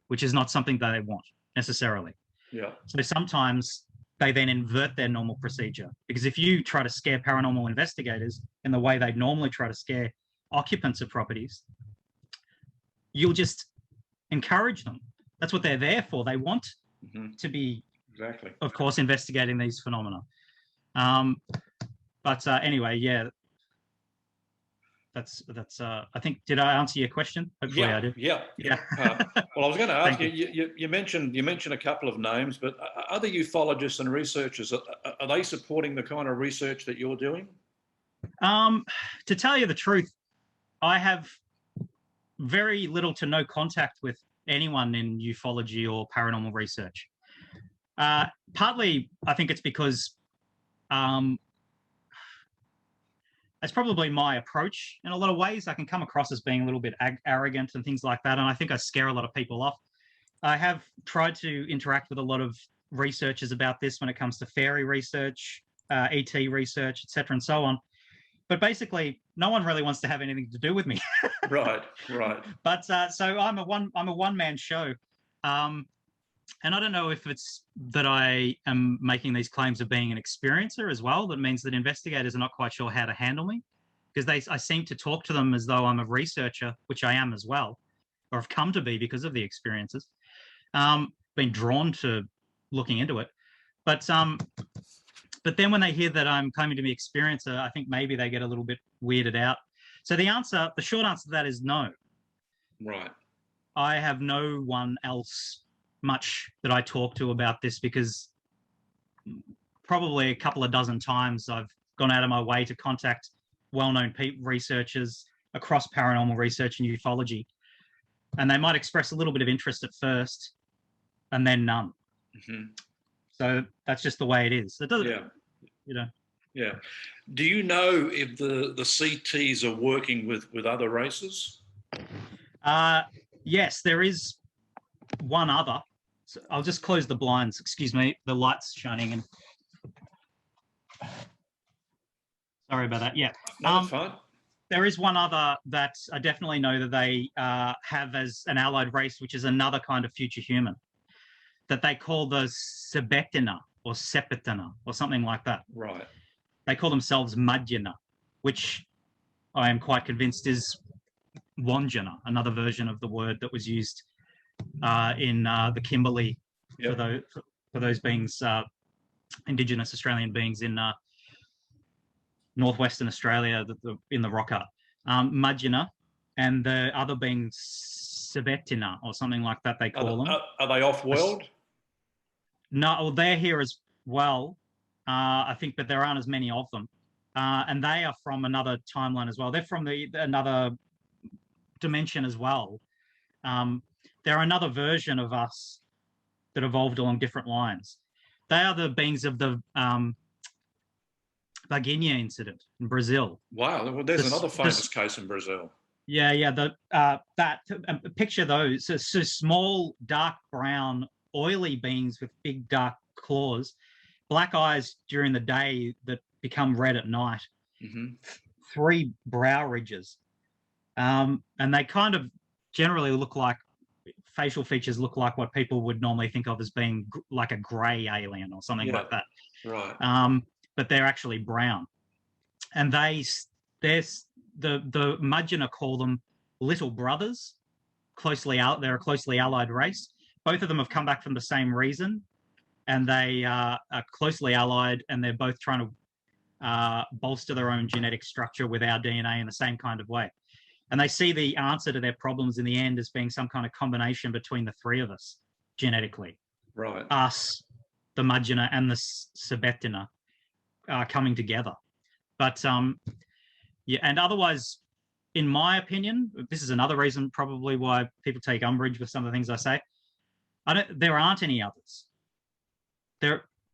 which is not something that they want necessarily. Yeah. So sometimes they then invert their normal procedure, because if you try to scare paranormal investigators in the way they'd normally try to scare occupants of properties, you'll just encourage them. That's what they're there for. They want to be, exactly, of course, investigating these phenomena. But anyway, yeah, that's. I think, did I answer your question? Hopefully, I did. Yeah. Well, I was going to ask you mentioned a couple of names, but other ufologists and researchers, are they supporting the kind of research that you're doing? To tell you the truth, I have very little to no contact with anyone in ufology or paranormal research. Partly, I think it's because it's probably my approach in a lot of ways. I can come across as being a little bit arrogant and things like that, and I think I scare a lot of people off. I have tried to interact with a lot of researchers about this when it comes to fairy research, ET research, etc., and so on. But basically, no one really wants to have anything to do with me. Right. But so I'm a one-man show, and I don't know if it's that I am making these claims of being an experiencer as well. That means that investigators are not quite sure how to handle me, because I seem to talk to them as though I'm a researcher, which I am as well, or have come to be because of the experiences. Been drawn to looking into it, but then when they hear that I'm claiming to be experiencer, I think maybe they get a little bit weirded out. So the short answer to that is no. Right. I have no one else much that I talk to about this, because probably a couple of dozen times I've gone out of my way to contact well-known researchers across paranormal research and ufology, and they might express a little bit of interest at first and then none. Mm-hmm. So that's just the way it is. It doesn't, Yeah. Do you know if the CTs are working with other races? Yes, there is one other. So I'll just close the blinds. Excuse me, the light's shining in. Sorry about that. Yeah. No, that's fine. There is one other that I definitely know that they have as an allied race, which is another kind of future human that they call the Sebetina or Sepetina or something like that. Right. They call themselves Madjana, which I am quite convinced is Wanjana, another version of the word that was used in the Kimberley for those beings, Indigenous Australian beings in northwestern Australia, in the rock art. Madjana, and the other being Sebetina or something like that they call them. Are they off-world? No, well, they're here as well, I think, but there aren't as many of them. And they are from another timeline as well. They're from another dimension as well. They're another version of us that evolved along different lines. They are the beings of the Baguinha incident in Brazil. Wow, well, there's another famous case in Brazil. Yeah. Picture those. So small, dark brown, oily beings with big, dark claws, black eyes during the day that become red at night. Mm-hmm. 3 brow ridges. And they kind of generally look like, facial features look like what people would normally think of as being like a grey alien or something like that. Right. But they're actually brown. And the Madjana call them little brothers. They're a closely allied race. Both of them have come back from the same reason, and they are closely allied, and they're both trying to bolster their own genetic structure with our DNA in the same kind of way. And they see the answer to their problems in the end as being some kind of combination between the 3 of us genetically. Right. Us, the Madjana, and the Sebetina coming together. But and otherwise, in my opinion, this is another reason probably why people take umbrage with some of the things I say. There aren't any others.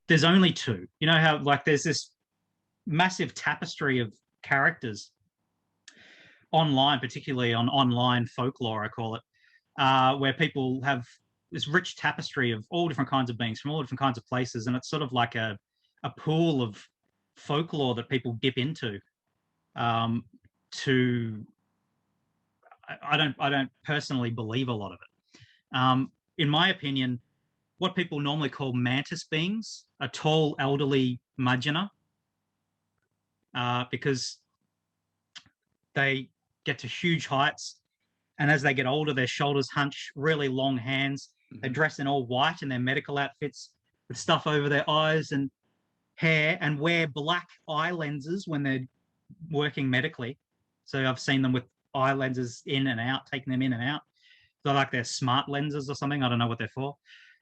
There's only 2. You know how there's this massive tapestry of characters online, particularly on online folklore, I call it, where people have this rich tapestry of all different kinds of beings from all different kinds of places, and it's sort of like a pool of folklore that people dip into. I don't personally believe a lot of it. In my opinion, what people normally call mantis beings are tall, elderly Madjana, because they get to huge heights, and as they get older, their shoulders hunch, really long hands. Mm-hmm. They dress in all white in their medical outfits with stuff over their eyes and hair, and wear black eye lenses when they're working medically. So I've seen them with eye lenses in and out, taking them in and out. They're like they're smart lenses or something. I don't know what they're for.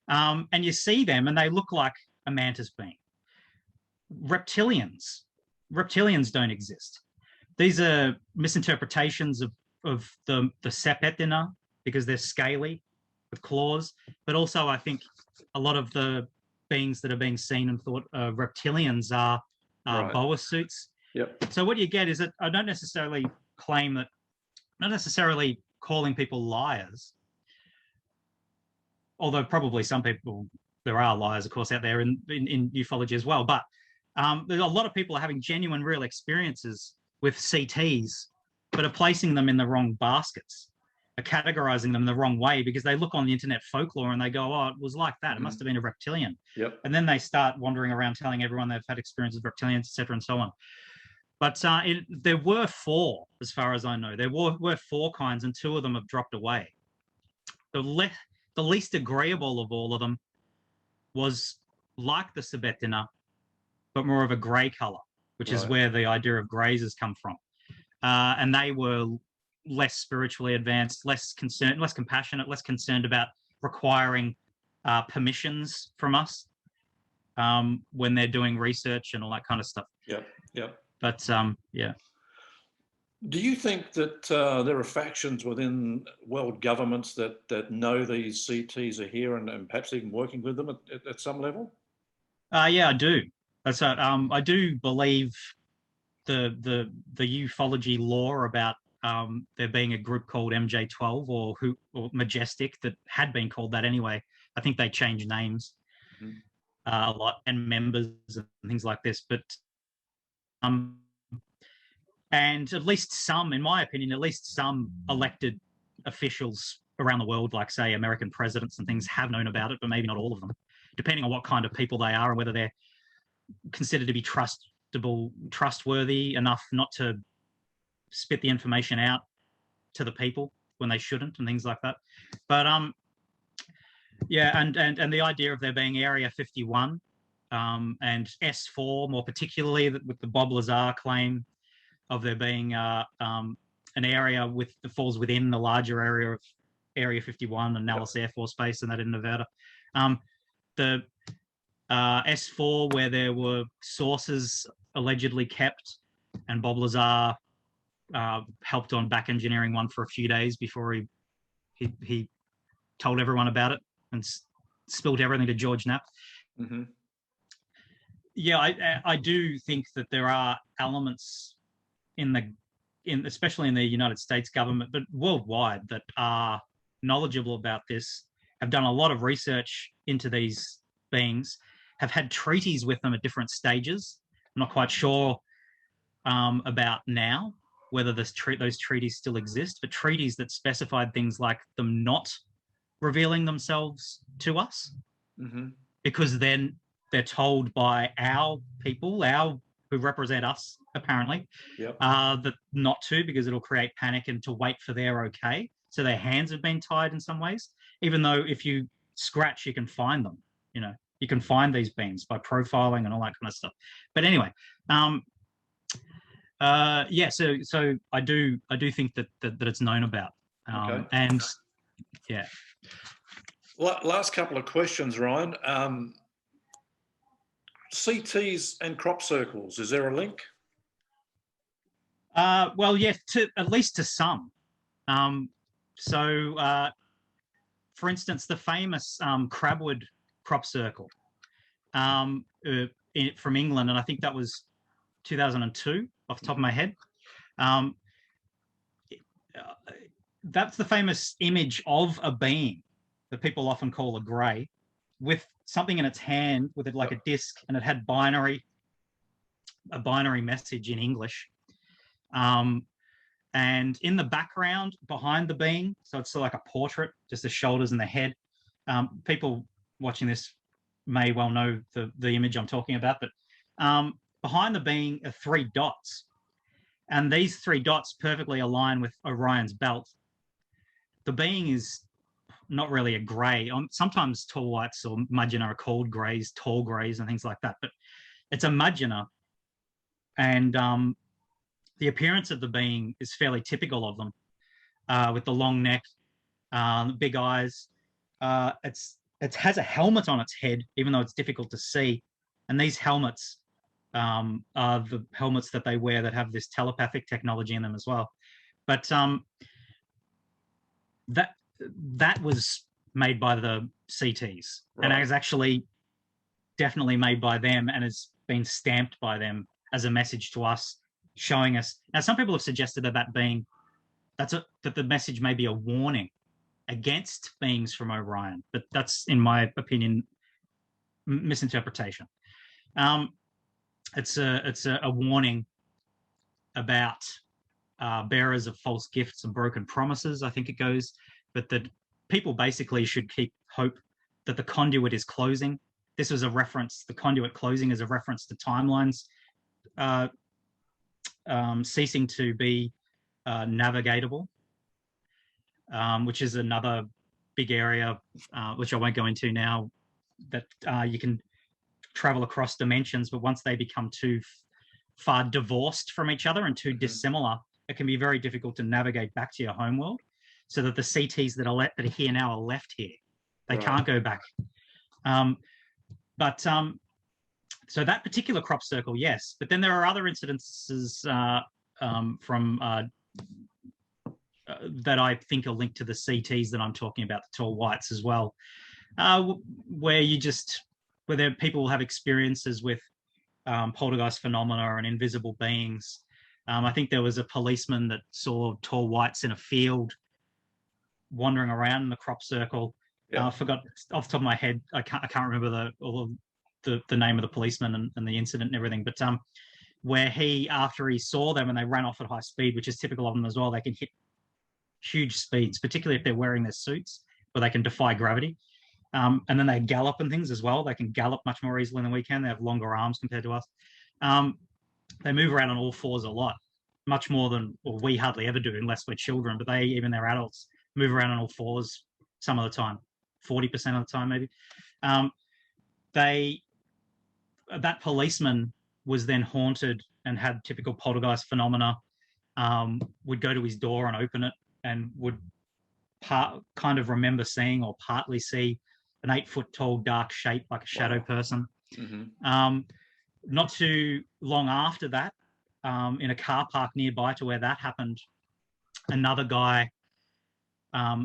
And you see them and they look like a mantis being. Reptilians don't exist. These are misinterpretations of the Sepetina, because they're scaly with claws, but also I think a lot of the beings that are being seen and thought reptilians are Right. boa suits. Yep. So what you get is that I don't necessarily claim that, not necessarily calling people liars, although probably some people, there are liars, of course, out there in ufology as well. But there's a lot of people are having genuine, real experiences with CTs, but are placing them in the wrong baskets, are categorizing them the wrong way because they look on the internet folklore and they go, oh, it was like that. It must have been a reptilian. Yep. And then they start wandering around telling everyone they've had experiences with reptilians, etc., and so on. But there were 4, as far as I know. There were 4 kinds, and 2 of them have dropped away. The least agreeable of all of them was like the Sabetina, but more of a grey colour, which is where the idea of greys has come from. And they were less spiritually advanced, less concerned, less compassionate, less concerned about requiring permissions from us when they're doing research and all that kind of stuff. Yep. Yep. But yeah. Do you think that there are factions within world governments that know these CTs are here and perhaps even working with them at some level? Yeah, I do. That's I do believe the ufology lore about there being a group called MJ12 or Majestic that had been called that anyway. I think they changed names a lot and members and things like this. But and at least some, in my opinion, at least some elected officials around the world, like say American presidents and things, have known about it, but maybe not all of them, depending on what kind of people they are and whether they're considered to be trustworthy enough not to spit the information out to the people when they shouldn't and things like that. But yeah, and the idea of there being Area 51 and S4 more particularly, with the Bob Lazar claim of there being an area that falls within the larger area of Area 51 and Nellis Air Force Base and that in Nevada. The S4 where there were sources allegedly kept, and Bob Lazar helped on back engineering one for a few days before he told everyone about it and spilled everything to George Knapp. Yeah, I do think that there are elements especially in the United States government, but worldwide, that are knowledgeable about this, have done a lot of research into these beings, have had treaties with them at different stages. I'm not quite sure about now whether those treaties still exist, but treaties that specified things like them not revealing themselves to us, because then they're told by our people, who represent us, apparently, that not to, because it'll create panic, and to wait for their okay. So their hands have been tied in some ways, even though if you scratch, you can find them. You can find these beings by profiling and all that kind of stuff. But anyway, yeah. So I do think that it's known about, and yeah. Last couple of questions, Ryan. CTs and crop circles, is there a link? Well, yes, at least to some. So, for instance, the famous Crabwood crop circle from England, and I think that was 2002 off the top of my head. That's the famous image of a being that people often call a grey, with something in its hand with it like a disc, and it had a binary message in English. And in the background behind the being, so it's like a portrait, just the shoulders and the head. People watching this may well know the image I'm talking about, but behind the being are 3 dots. And these 3 dots perfectly align with Orion's belt. The being is not really a grey. Sometimes tall whites or mudgeonah are called greys, tall greys and things like that, but it's a mudgeonah. And the appearance of the being is fairly typical of them, with the long neck, big eyes. It has a helmet on its head, even though it's difficult to see. And these helmets are the helmets that they wear that have this telepathic technology in them as well. But that was made by the CTs, and is actually definitely made by them and has been stamped by them as a message to us, showing us. Now, some people have suggested that the message may be a warning against beings from Orion, but that's, in my opinion, misinterpretation. It's a warning about bearers of false gifts and broken promises, I think it goes, but that people basically should keep hope that the conduit is closing. This was a reference, the conduit closing is a reference to timelines ceasing to be navigatable, which is another big area, which I won't go into now, that you can travel across dimensions, but once they become too far divorced from each other and too dissimilar, it can be very difficult to navigate back to your homeworld. So that the CTs that are here now are left here. They can't go back. So that particular crop circle, yes. But then there are other incidences that I think are linked to the CTs that I'm talking about, the tall whites as well, where people will have experiences with poltergeist phenomena and invisible beings. I think there was a policeman that saw tall whites in a field wandering around in the crop circle. I forgot off the top of my head. I can't remember the name of the policeman and the incident and everything. But where after he saw them and they ran off at high speed, which is typical of them as well, they can hit huge speeds, particularly if they're wearing their suits where they can defy gravity. And then they gallop and things as well. They can gallop much more easily than we can. They have longer arms compared to us. They move around on all fours a lot, much more than we hardly ever do unless we're children, but even they're adults, move around on all fours some of the time, 40% of the time maybe. That policeman was then haunted and had typical poltergeist phenomena, would go to his door and open it and would kind of remember seeing or partly see an 8-foot tall dark shape like a shadow person. Not too long after that, in a car park nearby to where that happened, another guy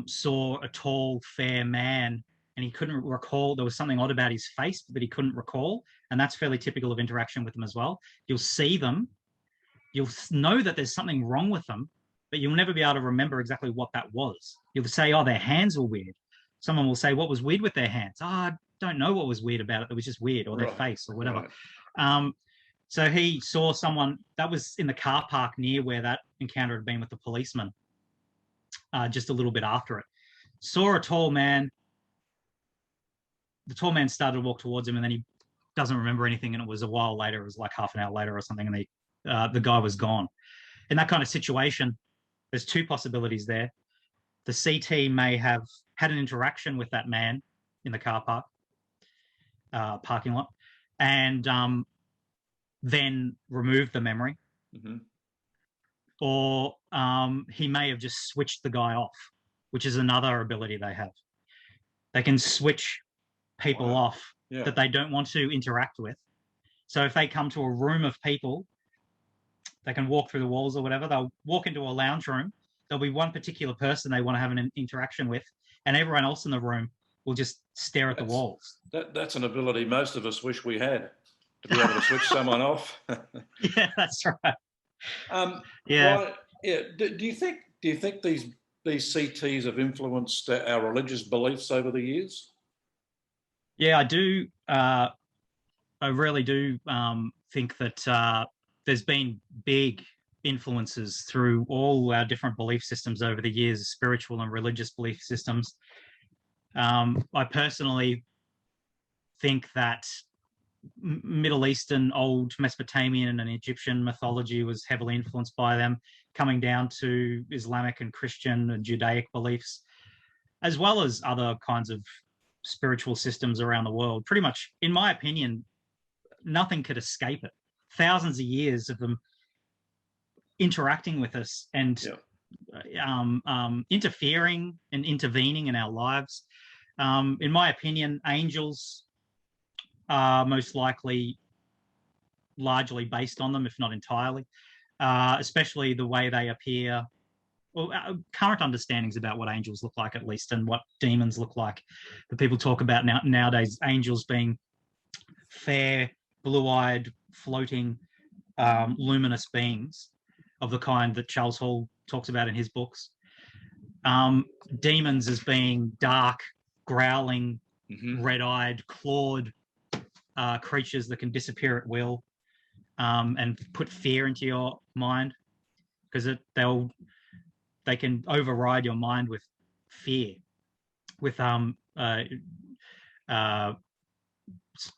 saw a tall, fair man, and he couldn't recall. There was something odd about his face that he couldn't recall, and that's fairly typical of interaction with them as well. You'll see them, you'll know that there's something wrong with them, but you'll never be able to remember exactly what that was. You'll say, oh, their hands were weird. Someone will say, what was weird with their hands? Oh, I don't know what was weird about it. It was just weird, or their face or whatever. So he saw someone that was in the car park near where that encounter had been with the policeman, just a little bit after it. Saw a tall man. The tall man started to walk towards him, and then he doesn't remember anything, and it was a while later. It was like half an hour later or something, and the guy was gone. In that kind of situation, there's two possibilities there. The CT may have had an interaction with that man in the car park, parking lot, and then removed the memory. Or he may have just switched the guy off, which is another ability they have. They can switch people off that they don't want to interact with. So if they come to a room of people, they can walk through the walls or whatever. They'll walk into a lounge room. There'll be one particular person they want to have an interaction with, and everyone else in the room will just stare at the walls. That's an ability most of us wish we had, to be able to switch someone off. Yeah, that's right. Right, do you think these CTs have influenced our religious beliefs over the years? Yeah, I do. I really do think that there's been big influences through all our different belief systems over the years, spiritual and religious belief systems. I personally think that Middle Eastern, old Mesopotamian and Egyptian mythology was heavily influenced by them, coming down to Islamic and Christian and Judaic beliefs, as well as other kinds of spiritual systems around the world. Pretty much, in my opinion, nothing could escape it. Thousands of years of them interacting with us and interfering and intervening in our lives. In my opinion, angels are most likely largely based on them, if not entirely, especially the way they appear. Well, current understandings about what angels look like, at least, and what demons look like. The people talk about nowadays angels being fair, blue-eyed, floating, luminous beings of the kind that Charles Hall talks about in his books. Demons as being dark, growling, red-eyed, clawed creatures that can disappear at will, and put fear into your mind, because they can override your mind with fear, with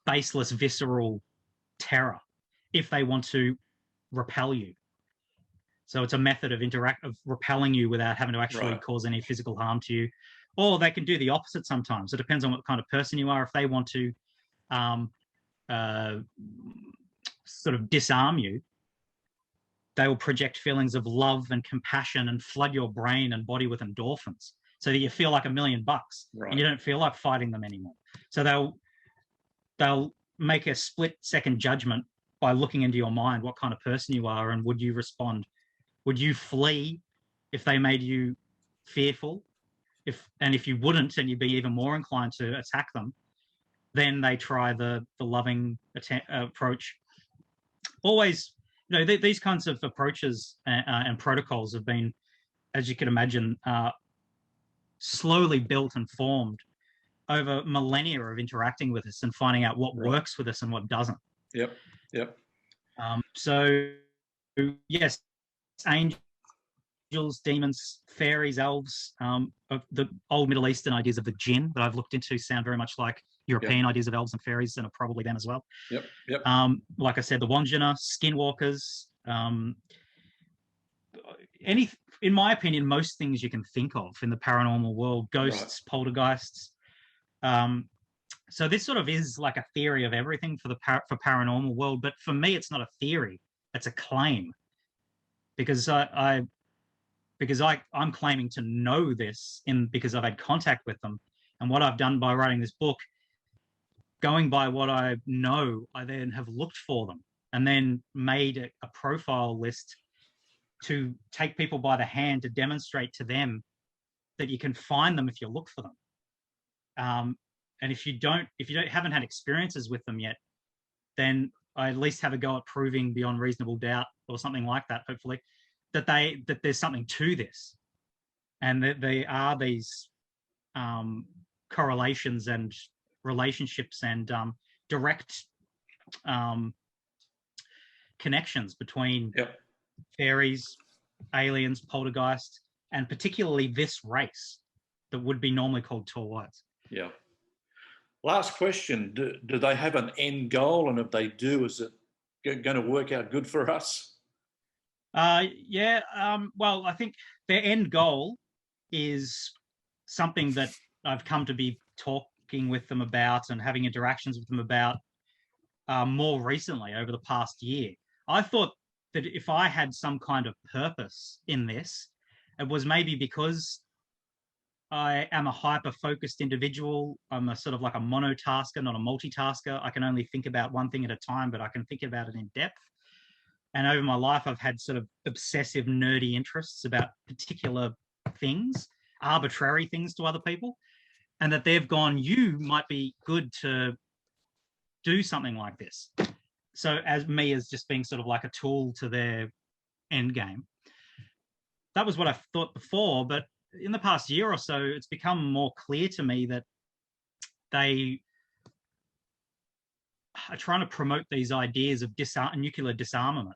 baseless, visceral terror, if they want to repel you. So it's a method of repelling you without having to actually cause any physical harm to you. Or they can do the opposite sometimes. It depends on what kind of person you are. If they want to sort of disarm you, they will project feelings of love and compassion and flood your brain and body with endorphins, so that you feel like $1,000,000 and you don't feel like fighting them anymore. So they'll make a split-second judgment by looking into your mind, what kind of person you are, and would you respond? Would you flee if they made you fearful? If you wouldn't, and you'd be even more inclined to attack them, then they try the loving approach. Always, these kinds of approaches and protocols have been, as you can imagine, slowly built and formed over millennia of interacting with us and finding out what works with us and what doesn't. Yep. So, yes, angels, demons, fairies, elves, the old Middle Eastern ideas of the jinn that I've looked into sound very much like European ideas of elves and fairies, and are probably them as well. Yep. Like I said, the Wandjina, skinwalkers, in my opinion, most things you can think of in the paranormal world, ghosts, poltergeists. So this sort of is like a theory of everything for the paranormal world, but for me, it's not a theory; it's a claim, because I'm claiming to know this because I've had contact with them, and what I've done by writing this book, going by what I know, I then have looked for them and then made a profile list to take people by the hand to demonstrate to them that you can find them if you look for them. And if you haven't had experiences with them yet, then I at least have a go at proving beyond reasonable doubt, or something like that, hopefully, that there's something to this, and that there are these correlations and relationships and direct connections between fairies, aliens, poltergeists, and particularly this race that would be normally called tall whites. Yeah. Last question, do they have an end goal? And if they do, is it going to work out good for us? Well, I think their end goal is something that I've come to be talking with them about and having interactions with them about more recently over the past year. I thought that if I had some kind of purpose in this, it was maybe because I am a hyper-focused individual. I'm a sort of like a monotasker, not a multitasker. I can only think about one thing at a time, but I can think about it in depth. And over my life, I've had sort of obsessive, nerdy interests about particular things, arbitrary things to other people, and that they've gone, you might be good to do something like this. So as just being sort of like a tool to their end game. That was what I thought before, but in the past year or so, it's become more clear to me that they are trying to promote these ideas of nuclear disarmament,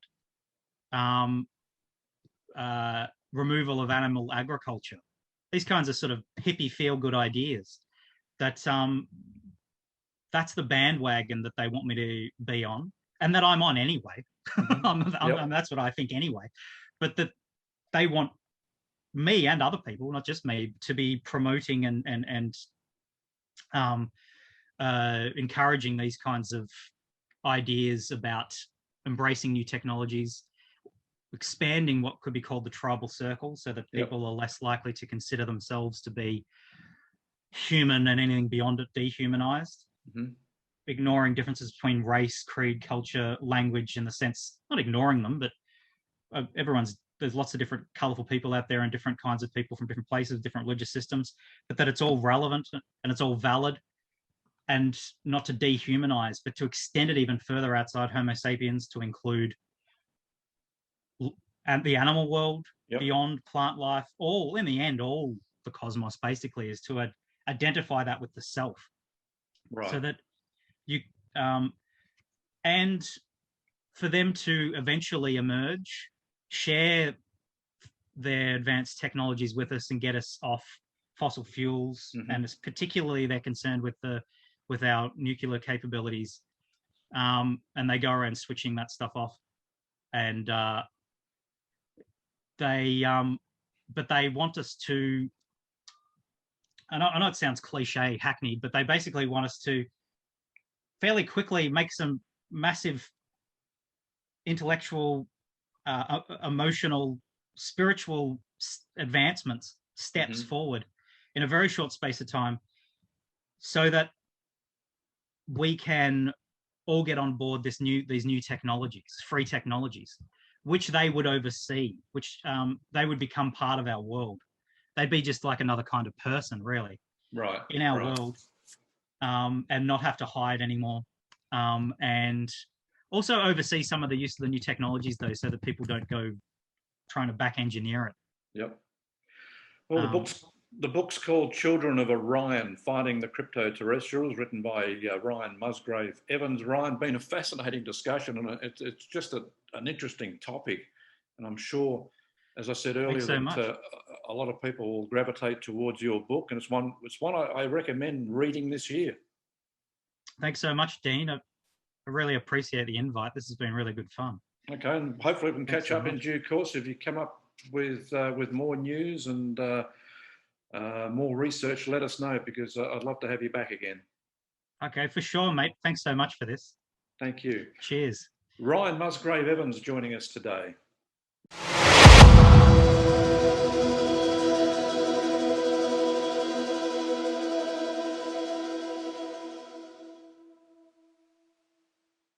removal of animal agriculture, these kinds of sort of hippie feel-good ideas. That's the bandwagon that they want me to be on, and that I'm on anyway. That's what I think anyway. But that they want me and other people, not just me, to be promoting and encouraging these kinds of ideas about embracing new technologies, expanding what could be called the tribal circle, so that people are less likely to consider themselves to be human and anything beyond it dehumanized. Ignoring differences between race, creed, culture, language, in the sense, not ignoring them, but there's lots of different colorful people out there and different kinds of people from different places, different religious systems, but that it's all relevant and it's all valid. and not to dehumanize, but to extend it even further outside Homo sapiens to include and the animal world, beyond plant life, all in the end, all the cosmos basically is to identify that with the self, right? So that you and for them to eventually emerge, share their advanced technologies with us and get us off fossil fuels, and particularly they're concerned with our nuclear capabilities, and they go around switching that stuff off, and but they want us to. I know it sounds cliche, hackneyed, but they basically want us to fairly quickly make some massive intellectual, emotional, spiritual advancements, steps forward in a very short space of time, so that we can all get on board these new technologies, free technologies, which they would oversee, which they would become part of our world. They'd be just like another kind of person, really, right, in our world, and not have to hide anymore, and also oversee some of the use of the new technologies, though, so that people don't go trying to back engineer it. Yep. Well, the book's called Children of Orion, Finding the Cryptoterrestrials, written by Ryan Musgrave-Evans. Ryan, been a fascinating discussion, and it's just an interesting topic. And I'm sure, as I said earlier, that a lot of people will gravitate towards your book, and it's one I recommend reading this year. Thanks so much, Dean. I really appreciate the invite. This has been really good fun. Okay, and hopefully we can catch up in due course if you come up with more news and more research. Let us know, because I'd love to have you back again. Okay, for sure, mate. Thanks so much for this. Thank you. Cheers. Ryan Musgrave-Evans joining us today.